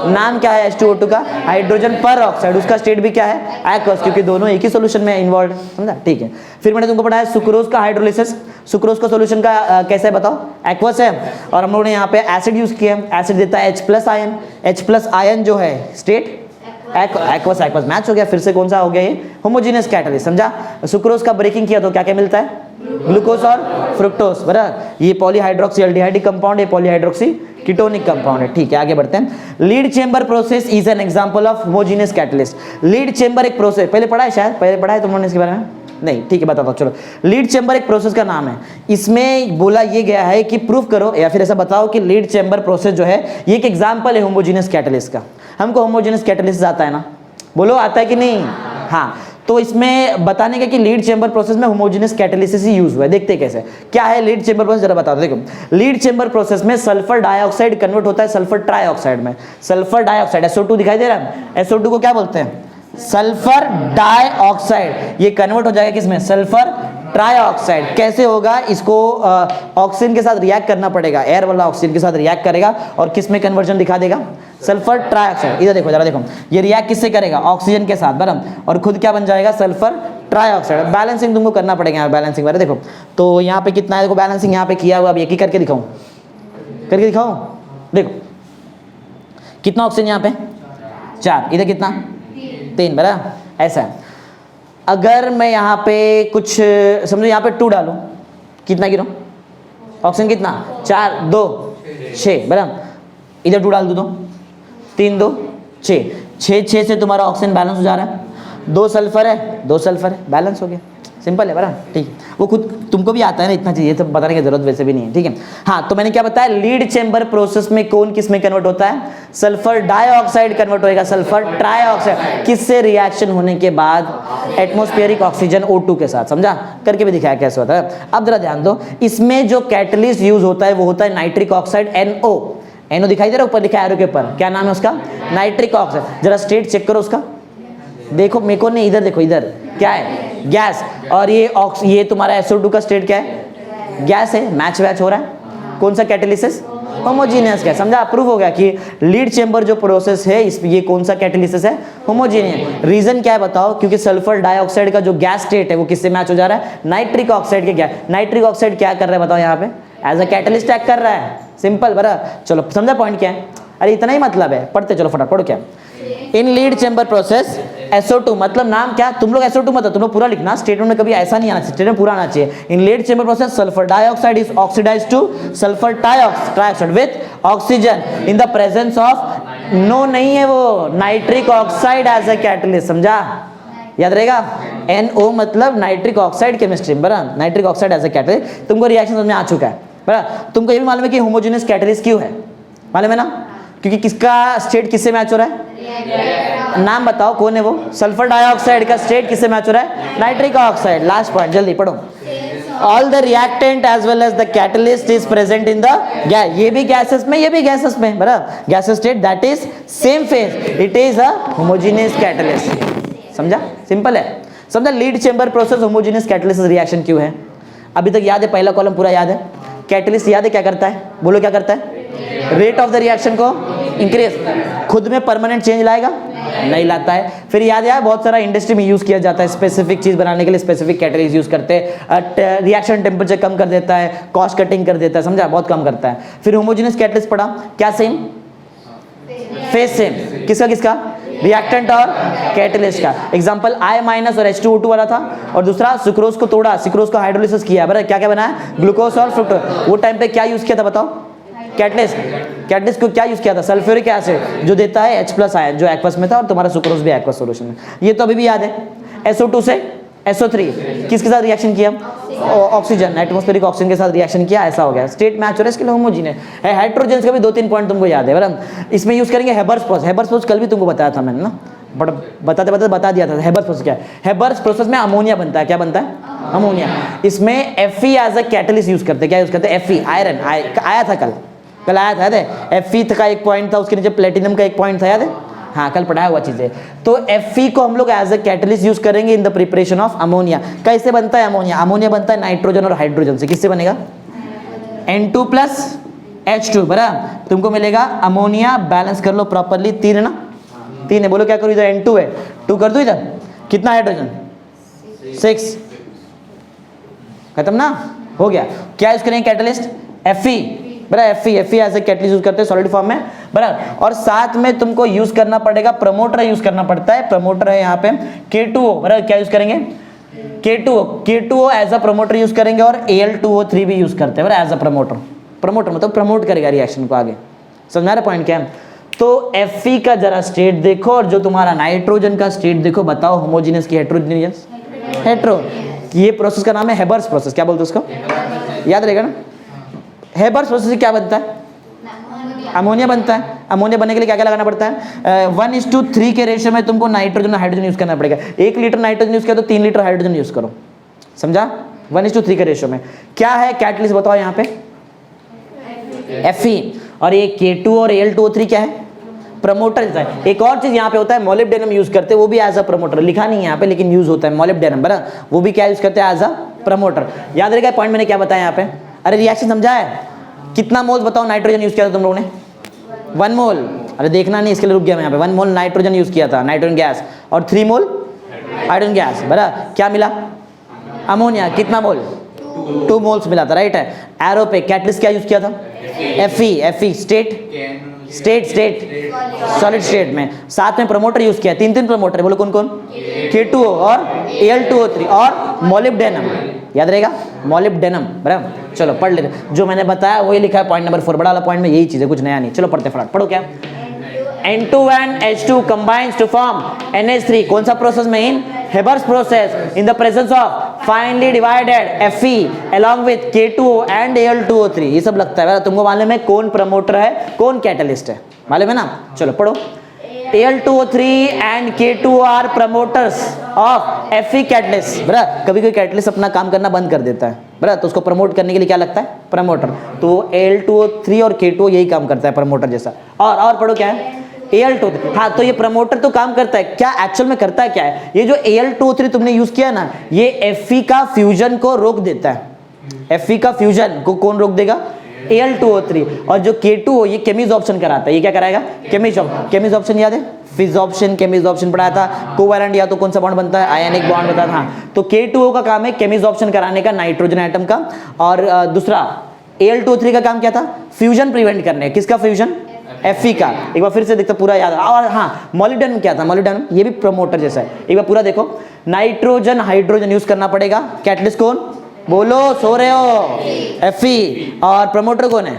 नाम क्या है H2O2 का, हाइड्रोजन पर ऑक्साइड, उसका स्टेट भी क्या है, एक्वस, क्योंकि दोनों एक ही सॉल्यूशन में इन्वॉल्व, समझा, ठीक है। फिर मैंने तुमको पढ़ाया सुक्रोज का हाइड्रोलिसिस, सुक्रोज का सॉल्यूशन का कैसे है बताओ, एक्वस है, और हम लोगों ने यहाँ पे एसिड यूज किया, एसिड देता है H plus ion, H plus ion जो है स्टेट एक्वस, एक्वस मैच हो गया, फिर से कौन सा हो गया ये, होमोजेनियस कैटलिस्ट, समझा। सुक्रोज का ब्रेकिंग किया तो क्या क्या मिलता है, ग्लूकोज और फ्रुक्टोज, बराबर। ये पॉलीहाइड्रोक्सी अल्डिहाइडिक कंपाउंड है, पॉलीहाइड्रोक्सी कीटोनिक कंपाउंड है, ठीक है। आगे बढ़ते हैं, lead chamber process is an example of homogeneous catalyst. Lead chamber एक प्रोसेस, पहले पढ़ा है शायद, पहले पढ़ा है तुम लोगों ने इसके बारे में, नहीं, ठीक है, बताता हूँ, चलो। लीड चेंबर एक प्रोसेस का नाम है, इसमें बोला ये गया है कि प्रूफ करो या फिर ऐसा बताओ कि लीड चेंबर प्रोसेस जो है ये एक एग्जांपल है होमोजेनियस कैटलिस्ट का। हमको होमोजेनियस कैटलिस्ट आता है ना, बोलो आता है कि नहीं, हाँ। तो इसमें बताने का कि लीड चेंबर प्रोसेस में होमोजेनियस कैटालिसिस ही यूज हुआ है, देखते हैं कैसे, क्या है लीड चेंबर प्रोसेस, जरा बता दो। देखो, लीड चेंबर प्रोसेस में सल्फर डाइऑक्साइड कन्वर्ट होता है सल्फर ट्राइऑक्साइड में। सल्फर डाइऑक्साइड SO2 दिखाई दे रहा है, SO2 को क्या बोलते हैं, सल्फर डाइऑक्साइड, ये कन्वर्ट हो जाएगा किसमें, सल्फर ट्राई ऑक्साइड। कैसे होगा, इसको ऑक्सीजन के साथ रिएक्ट करना पड़ेगा, एयर वाला ऑक्सीजन के साथ रिएक्ट करेगा और किस में कन्वर्जन दिखा देगा, सल्फर ट्राइऑक्साइड। इधर देखो जरा, देखो ये रिएक्ट किससे करेगा, ऑक्सीजन के साथ बराबर, और खुद क्या बन जाएगा, सल्फर ट्राइऑक्साइड। बैलेंसिंग तुमको करना पड़ेगा यहाँ, बैलेंसिंग बारे देखो तो यहाँ पे कितना है, देखो बैलेंसिंग यहाँ पे किया हुआ, अब एक ही करके दिखाऊं, करके दिखाऊं, देखो कितना ऑक्सीजन यहाँ पे 4, इधर कितना 3 बराबर, ऐसा है। अगर मैं यहाँ पे कुछ समझो यहाँ पे 2 डालूं, कितना गिरो ऑक्सीजन, कितना 4 2 6 बराबर, इधर 2 डाल दो, 3 2 6 6 से तुम्हारा ऑक्सीजन बैलेंस हो जा रहा है, 2 सल्फर है 2 सल्फर है, बैलेंस हो गया, सिंपल है बराबर, ठीक है। वो खुद तुमको भी आता है ना, इतना चाहिए तो बताने की जरूरत वैसे भी नहीं है, ठीक है। हाँ तो मैंने क्या बताया, लीड चेंबर प्रोसेस में कौन किस में कन्वर्ट होता है, सल्फर डाइऑक्साइड कन्वर्ट होएगा सल्फर ट्राइऑक्साइड, किससे रिएक्शन होने के बाद, एटमॉस्फेरिक ऑक्सीजन O2 के साथ, समझा, करके भी दिखाया कैसे होता है। अब जरा ध्यान दो, इसमें जो कैटलिस्ट यूज होता है वो होता है नाइट्रिक ऑक्साइड NO दिखाई दे रहा है ऊपर, लिखा है एरो के ऊपर, क्या नाम है उसका, नाइट्रिक ऑक्साइड। जरा स्टेट चेक करो उसका, देखो मेरे को नहीं, इधर देखो, इधर क्या है, गैस, और ये तुम्हारा SO2 का स्टेट क्या है, गैस है, मैच वैच हो रहा है, कौन सा कैटालिसिस, होमोजीनियस गैस, समझा, अप्रूव हो गया कि लीड चेंबर जो प्रोसेस है इस ये कौन सा कैटालिसिस है, होमोजीनियस। रीजन क्या है बताओ, क्योंकि सल्फर डाइऑक्साइड का जो गैस स्टेट है वो किससे मैच हो जा रहा है, नाइट्रिक ऑक्साइड के गैस। नाइट्रिक ऑक्साइड क्या कर रहा है बताओ, यहाँ पे एज अ कैटलिस्ट एक्ट कर रहा है, सिंपल बरा, चलो समझा पॉइंट क्या है, अरे इतना ही मतलब है, पढ़ते चलो फटाफट, पढ़ो क्या, इन लीड चेंबर प्रोसेस SO2 मतलब नाम क्या, तुम लोग SO2 मत, तुम लोग पूरा लिखना, स्टेटमेंट में कभी ऐसा नहीं आना चाहिए, स्टेटमेंट पूरा आना चाहिए। In lead chamber process sulphur dioxide is oxidised to sulphur trioxide with oxygen in the presence of, no नहीं है वो, nitric oxide as a catalyst, समझा, याद रहेगा, NO मतलब नाइट्रिक ऑक्साइड केमिस्ट्री, बराबर, nitric oxide as a catalyst. तुमको reaction समझ में आ चुका है, बराबर। तुमको ये भी मालूम है कि होमोजेनियस कैटलिस्ट क्यों है, मालूम है ना, क्योंकि किसका स्टेट किससे मैच हो रहा है, नाम बताओ कौन है वो, सल्फर डाइऑक्साइड का स्टेट किससे मैच हो रहा है, नाइट्रिक ऑक्साइड। लास्ट पॉइंट जल्दी पढ़ो, all the reactant as well as the catalyst is present in the gas, ये भी गैसेस में, ये भी गैसेस में, बराबर, gases state that is same phase, it is a homogeneous catalyst, समझा, सिंपल है, समझा। Lead chamber process homogeneous catalyst reaction क्यों है, अभी तक याद है, पहला कॉलम पूरा याद है, कैटलिस्ट याद है क्या करता है, बोलो क्या करता है, रेट ऑफ द रिएक्शन को इंक्रीज, खुद में परमानेंट चेंज लाएगा, नहीं लाता है। फिर याद है बहुत सारा इंडस्ट्री में यूज किया जाता है, स्पेसिफिक चीज बनाने के लिए स्पेसिफिक कैटलिस्ट यूज करते हैं, रिएक्शन टेम्परेचर कम कर देता है, कॉस्ट कटिंग कर देता है, समझा, बहुत कम करता है। फिर होमोजेनियस कैटलिस्ट पढ़ा, क्या सेम, फेज सेम, किसका किसका, रिएक्टेंट और कैटलिस्ट का। एग्जांपल I- और H2O2 वाला था, और दूसरा सुक्रोज को तोड़ा, सुक्रोज को हाइड्रोलिसिस किया, बराबर, क्या क्या बनाया, ग्लूकोज और फ्रुक्टोज। वो टाइम पे क्या यूज किया था बताओ, कैटलिस्ट, कैटलिस्ट को क्या यूज किया था, सल्फ्यूरिक एसिड जो देता है H+ आयन, जो एक्वस में था, और तुम्हारा सुक्रोज भी एक्वस सॉल्यूशन में, ये तो अभी भी याद है। SO2 से SO3 किसके साथ रिएक्शन किया, ऑक्सीजन, एटमॉस्फेरिक ऑक्सीजन के साथ रिएक्शन किया, ऐसा हो गया, स्टेट मैच हो रहा है, इसके लिए होमोजेनियस है। हाइड्रोजन का भी 2-3 पॉइंट तुमको याद है, बराबर, इसमें यूज करेंगे हेबर्स प्रोसेस, हेबर्स प्रोसेस कल भी तुमको बताया था मैंने ना, बट बताते बताते बता दिया था हेबर्स प्रोसेस क्या है। हेबर्स प्रोसेस में अमोनिया बनता है, क्या बनता है, अमोनिया, इसमें Fe as a catalyst use करते हैं, क्या यूज करते हैं, Fe, आयरन, आया था कल आया था, याद है, Fe का एक पॉइंट था, उसके नीचे प्लेटिनम का एक पॉइंट था, याद है, हाँ कल पढ़ाया हुआ चीज़ है। तो Fe को हम लोग एज अ कैटलिस्ट यूज करेंगे in the preparation of ammonia. कैसे बनता है अमोनिया, अमोनिया बनता है नाइट्रोजन और हाइड्रोजन से, किससे बनेगा, N2 + H2, बराबर, तुमको मिलेगा अमोनिया, बैलेंस कर लो प्रॉपरली, 3 है ना, 3 है, बोलो क्या करूँ, इधर N2 है, 2 कर दो, इधर कितना हाइड्रोजन, 6, खत्म ना, हो गया। क्या यूज करेंगे कैटलिस्ट, Fe, बराबर, Fe as a catalyst use करते हैं सॉलिड फॉर्म में, बराबर, और साथ में तुमको यूज करना पड़ेगा, प्रमोटर यूज करना पड़ता है, प्रमोटर है यहाँ पे K2O, बराबर, क्या यूज करेंगे, K2O as a promoter use करेंगे, और Al2O3 भी यूज करते हैं, बराबर, एज अ प्रमोटर, प्रमोटर मतलब प्रमोट करेगा रिएक्शन को आगे, समझ रहे पॉइंट क्या है। तो Fe का जरा स्टेट देखो, और जो तुम्हारा नाइट्रोजन का स्टेट देखो, बताओ होमोजेनियस की हेट्रोजेनियस, हेट्रो, ये प्रोसेस का नाम है हेबर्स प्रोसेस, क्या बोलते हैं उसको, याद रहेगा ना, हेबर्स प्रोसेस से क्या बनता है, अमोनिया बनता है। अमोनिया बनने के लिए क्या क्या लगाना पड़ता है, 1:3 के रेशियो में तुमको नाइट्रोजन और हाइड्रोजन यूज करना पड़ेगा। 1 लीटर नाइट्रोजन यूज किया तो 3 लीटर हाइड्रोजन यूज करो, समझा, 1:3 के रेशियो में। क्या है कैटलिस्ट बताओ यहाँ पे, Fe, और ये K2 और Al2O3 क्या है, प्रमोटर है। एक और चीज यहाँ पे होता है, मोलिब्डेनम यूज करते हैं, वो भी एज अ प्रमोटर, लिखा नहीं है यहाँ पे लेकिन यूज होता है मोलिब्डेनम, बराबर, वो भी क्या यूज करते हैं, एज अ प्रमोटर। याद रहेगा पॉइंट मैंने क्या बताया यहाँ पे? अरे रिएक्शन समझा है? कितना मोल्स बताओ नाइट्रोजन यूज किया था तुम लोगों ने? 1 मोल। अरे देखना नहीं, इसके लिए रुक गया मैं यहाँ पे। 1 मोल नाइट्रोजन यूज किया था, नाइट्रोजन गैस, और 3 मोल हाइड्रोजन गैस। बराबर क्या मिला? अमोनिया। कितना मोल? 2 मोल्स मिला था, राइट है। एरो पे कैटलिस्ट क्या यूज किया था? Fe स्टेट सॉलिड स्टेट में। साथ में प्रमोटर यूज किया, 3 प्रमोटर, बोलो कौन कौन? K2O और Al2O3 और मोलिब्डेनम। याद रहेगा? मोलिब्डेनम। बराबर चलो पढ़ लेते, जो मैंने बताया वही लिखा है पॉइंट नंबर 4, बड़ा वाला पॉइंट में यही चीज है, कुछ नया नहीं। चलो पढ़ते फटाफट। पढ़ो क्या? N2 and H2 combines to form NH3। कौन सा प्रोसेस में? इन Haber's process, in the presence of finely divided Fe along with K2O and Al2O3। ये सब लगता है, तुमको मालूम है कौन प्रमोटर है कौन कैटलिस्ट है, मालूम है ना? चलो पढ़ो। Al2O3 and K2O are promoters of Fe catalyst। बराबर कभी कोई कैटलिस्ट अपना काम करना बंद कर देता है, बराबर तो उसको प्रमोट करने के लिए क्या लगता है? प्रमोटर। तो Al2O3 और K2O यही काम करता है प्रमोटर जैसा। और पढ़ो क्या है? Al2O3। हाँ तो ये प्रमोटर तो काम करता है, क्या एक्चुअल में करता है क्या है? ये जो Al2O3 तुमने यूज किया ना, ये Fe का फ्यूजन को रोक देता है। Fe का फ्यूजन को कौन रोक देगा? Al2O3। और जो K2O ये केमिसॉर्प्शन कराता है। ये क्या कराएगा? केमिसॉर्प्शन याद है? फिजॉर्प्शन, केमिसॉर्प्शन पढ़ाया था। कोवैलेंट या तो कौन सा बॉन्ड बनता है? आयनिक बॉन्ड बनता था। तो K2O का काम है केमिसॉर्प्शन कराने का नाइट्रोजन एटम का, और दूसरा Al2O3 का काम क्या था? फ्यूजन प्रिवेंट करने। किसका फ्यूजन? Fe का। एक बार फिर से देखते पूरा याद। और हाँ मोलिब्डेनम क्या था? मोलिब्डेनम ये भी प्रमोटर जैसा है। एक बार पूरा देखो, नाइट्रोजन हाइड्रोजन यूज करना पड़ेगा। कैटलिस्ट कौन? बोलो, सो रहे हो? Fe। और प्रमोटर कौन है?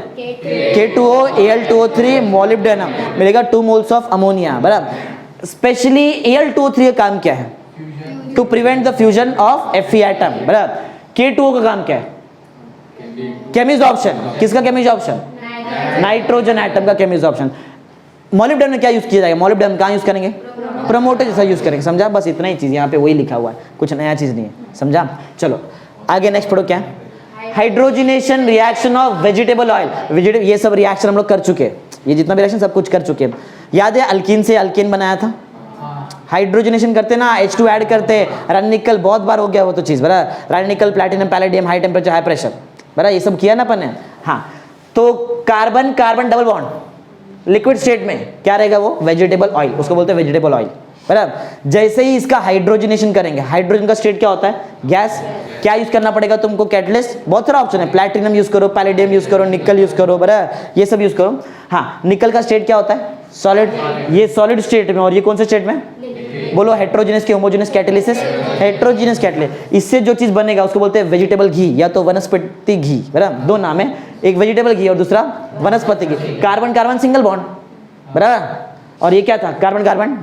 K2O Al2O3 मोलिब्डेनम, मिलेगा 2 मोल्स ऑफ अमोनिया। बराबर स्पेशली Al2O3 का काम क्या है? To prevent the fusion of Fe atom. बराबर K2O का काम क्या है? केमिसॉर्प्शन। किसका केमिसॉर्प्शन? नाइट्रोजन एटम का केमिसॉर्प्शन। मोलिब्डेनम में क्या यूज किया जाएगा? मोलिब्डेनम कहाँ यूज करेंगे? प्रमोटर जैसा यूज करेंगे। समझा? बस इतना ही चीज यहाँ पे वही लिखा हुआ है, कुछ नया चीज नहीं है। समझा? चलो आगे नेक्स्ट पढ़ो क्या? Hydrogenation reaction of vegetable oil. ये सब रिएक्शन हम लोग कर चुके हैं, ये जितना भी रिएक्शन सब कुछ कर चुके हैं। याद है अल्कीन से अल्केन बनाया था? हाइड्रोजनेशन करते ना, H2 ऐड करते, रन निकल, बहुत बार हो गया वो तो चीज। बराबर रन निकल, platinum, palladium, high temperature high pressure. बराबर ये सब किया ना अपन ने। हाँ तो carbon carbon double bond liquid state में क्या रहेगा? वो वेजिटेबल ऑयल, उसको बोलते हैं वेजिटेबल ऑयल। बराबर जैसे ही इसका हाइड्रोजनेशन करेंगे, हाइड्रोजन का स्टेट क्या होता है? गैस। क्या यूज करना पड़ेगा तुमको? कैटलिस्ट। बहुत सारा ऑप्शन है, प्लैटिनम यूज करो, पैलेडियम यूज करो, निकल यूज करो, बराबर ये सब यूज करो। हाँ निकल का स्टेट क्या होता है? सॉलिड। ये सॉलिड स्टेट में, और ये कौन से स्टेट में? बोलो हेट्रोजेनस के होमोजेनस कैटालिसिस? Heterogeneous catalysis. इससे जो चीज बनेगा उसको बोलते हैं वेजिटेबल घी या तो वनस्पति घी। बराबर दो नाम है, एक वेजिटेबल घी और दूसरा वनस्पति घी। कार्बन कार्बन सिंगल बॉन्ड, बराबर, और ये क्या था? कार्बन कार्बन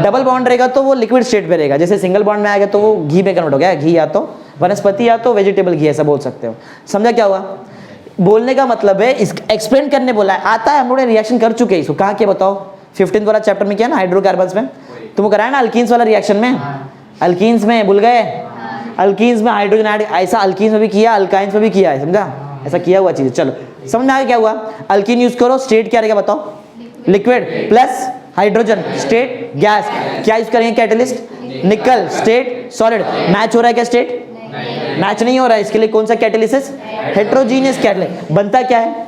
डबल बॉन्ड रहेगा तो वो लिक्विड स्टेट पे रहेगा। जैसे सिंगल बॉन्ड में आएगा तो वो घी में कन्वर्ट हो गया। घी या तो वनस्पति या तो वेजिटेबल घी, ऐसा बोल सकते हो। समझा क्या हुआ? बोलने का मतलब है, इस एक्सप्लेन करने बोला है, आता है, हम लोग रिएक्शन कर चुके हैं इसको। कहाँ के बताओ? 15 वाला चैप्टर में किया ना, हाइड्रोकार्बन्स में। तुमको कराया ना अल्कीन्स वाला रिएक्शन में? अल्कीन्स में भूल गए? अल्कीन्स में हाइड्रोजन ऐड, ऐसा अल्कीन्स में भी किया, अल्काइंस में भी किया है। समझा? ऐसा किया हुआ चीज। चलो समझ में आ गया क्या हुआ? अल्कीन यूज करो, स्टेट क्या रहेगा बताओ? Liquid plus hydrogen, state gas. क्या यूज करेंगे? कैटलिस्ट। निकल स्टेट सॉलिड। मैच हो रहा है क्या स्टेट? मैच नहीं हो रहा है, इसके लिए कौन सा कैटालिसिस? Heterogeneous catalysis. बनता क्या है?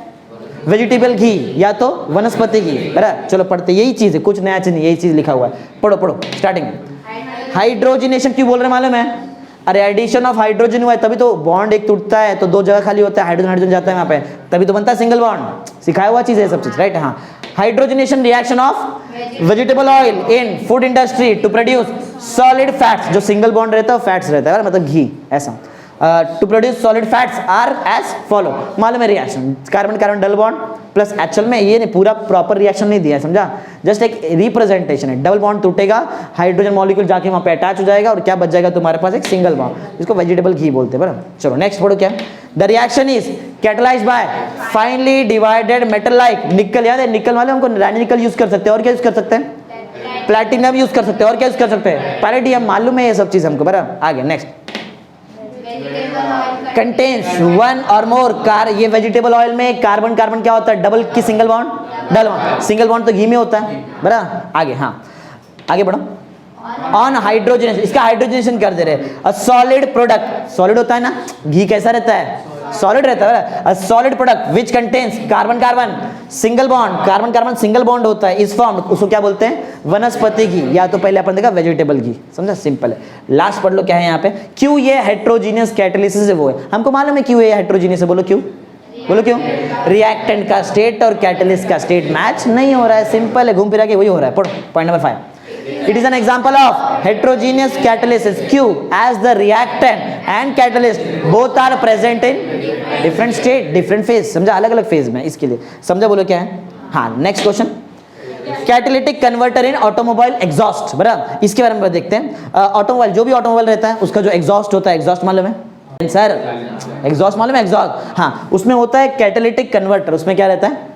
वेजिटेबल घी या तो वनस्पति घी। बराबर चलो पढ़ते, यही चीज है, कुछ नया चीज नहीं, यही चीज लिखा हुआ है। पढ़ो पढ़ो स्टार्टिंग। हाइड्रोजनेशन क्यों बोल रहे मालूम है? अरे एडिशन ऑफ हाइड्रोजन हुआ है तभी तो बॉन्ड एक टूटता है, तो 2 जगह खाली होता है, हाइड्रोजन हाइड्रोजन जाता है वहां पे, तभी तो बनता है सिंगल बॉन्ड। सिखाया हुआ चीज है सब चीज, राइट? हाँ hydrogenation reaction of vegetable oil in food industry to produce solid fats. जो सिंगल बॉन्ड रहता है फैट्स रहता है, मतलब घी ऐसा। To produce solid fats are as follow. मालूम है reaction? Carbon carbon double bond plus, actual में ये नहीं पूरा प्रॉपर रिएक्शन नहीं दिया है, समझा? जस्ट एक रिप्रेजेंटेशन है। डबल बॉन्ड टूटेगा, हाइड्रोजन मॉलिक्यूल जाके वहां पे अटैच हो जाएगा, और क्या बच जाएगा तुम्हारे पास? एक सिंगल बॉन्ड, जिसको वेजिटेबल घी बोलते हैं। बराबर चलो नेक्स्ट पढ़ो क्या? The reaction is catalysed by finally divided metal like nickel. याद है निकल वाले हमको रैनी निकल यूज कर सकते हैं, और क्या यूज कर सकते हैं? प्लैटिनम यूज कर सकते हैं, और क्या यूज कर सकते हैं? पैलेडियम। मालूम है ये सब चीज हमको। बराबर आगे नेक्स्ट। कंटेन्स 1 और मोर कार। ये वेजिटेबल ऑयल में कार्बन कार्बन क्या होता है? डबल की single bond? Double bond. Single bond तो घी में होता है। बराबर आगे, हाँ आगे बढ़ो। ऑन हाइड्रोजनेशन, इसका हाइड्रोजनेशन कर दे रहे। अ सॉलिड प्रोडक्ट, सॉलिड होता है ना, घी कैसा रहता है, सॉलिड रहता है। A solid product which contains carbon carbon single bond, carbon carbon single bond होता है, इस फॉर्म, उसको क्या बोलते हैं, वनस्पति घी, या तो पहले अपन देखा वेजिटेबल घी, समझा, सिंपल है। लास्ट पढ़ लो क्या है यहाँ पे, क्यों ये हेट्रोजीनियस कैटालिसिस है वो है, हमको मालूम है क्यों ये हेट्रोजीनियस है, बोलो क्यों, बोलो क्यों, रिएक्टेंट का स्टेट और कैटलिस्ट का स्टेट मैच नहीं हो रहा है, सिंपल है, घूम फिरा के वही हो रहा है। पढ़ो point number 5, it is an example of heterogeneous catalysis q as the reactant and catalyst both are present in different state different phase, समझा, अलग अलग फेज में, इसके लिए समझा, बोलो क्या है। हाँ नेक्स्ट क्वेश्चन, कैटालिटिक कन्वर्टर इन ऑटोमोबाइल एग्जॉस्ट, बराबर, इसके बारे में देखते हैं। ऑटोमोबाइल, जो भी ऑटोमोबाइल रहता है उसका जो एग्जॉस्ट होता है, एग्जॉस्ट मालूम है सर, एग्जॉस्ट मालूम है, एग्जॉस्ट, हाँ, उसमें होता है कैटालिटिक कन्वर्टर, उसमें क्या रहता है,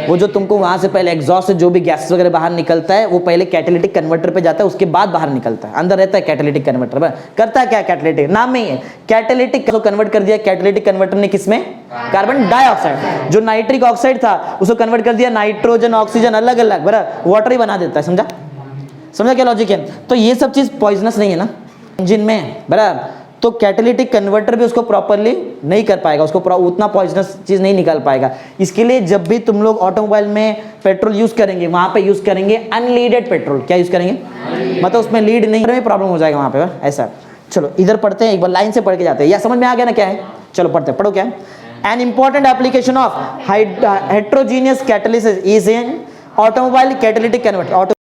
वो जो तुमको वहां से पहले एग्जॉस्ट से जो भी गैस वगैरह बाहर निकलता है वो पहले कैटालिटिक कन्वर्टर पे जाता है, उसके बाद बाहर निकलता है, अंदर रहता है कैटालिटिक कन्वर्टर। करता है क्या कैटालिटिक, नाम में ही है कैटालिटिक, को कन्वर्ट कर दिया कैटालिटिक कन्वर्टर ने किसमें, कार्बन डाइऑक्साइड, जो नाइट्रिक ऑक्साइड था उसको कन्वर्ट कर दिया नाइट्रोजन ऑक्सीजन अलग अलग, बराबर, वाटर ही बना देता है, समझा, समझा क्या लॉजिक है। तो ये सब चीज पॉइजनस नहीं है ना इंजन में, बराबर, तो कैटालिटिक कन्वर्टर भी उसको प्रॉपरली नहीं कर पाएगा, उसको उतना पॉइजनस चीज नहीं निकाल पाएगा। इसके लिए जब भी तुम लोग ऑटोमोबाइल में पेट्रोल यूज करेंगे वहां पे यूज करेंगे अनलीडेड पेट्रोल, क्या यूज करेंगे, मतलब उसमें लीड नहीं, में प्रॉब्लम हो जाएगा वहां पे, ऐसा। चलो इधर पढ़ते हैं, एक बार लाइन से पढ़ के जाते हैं, या समझ में आ गया ना क्या है, चलो पढ़ते हैं, पढ़ो क्या है। An important application of heterogeneous catalysis is in automobile catalytic converter.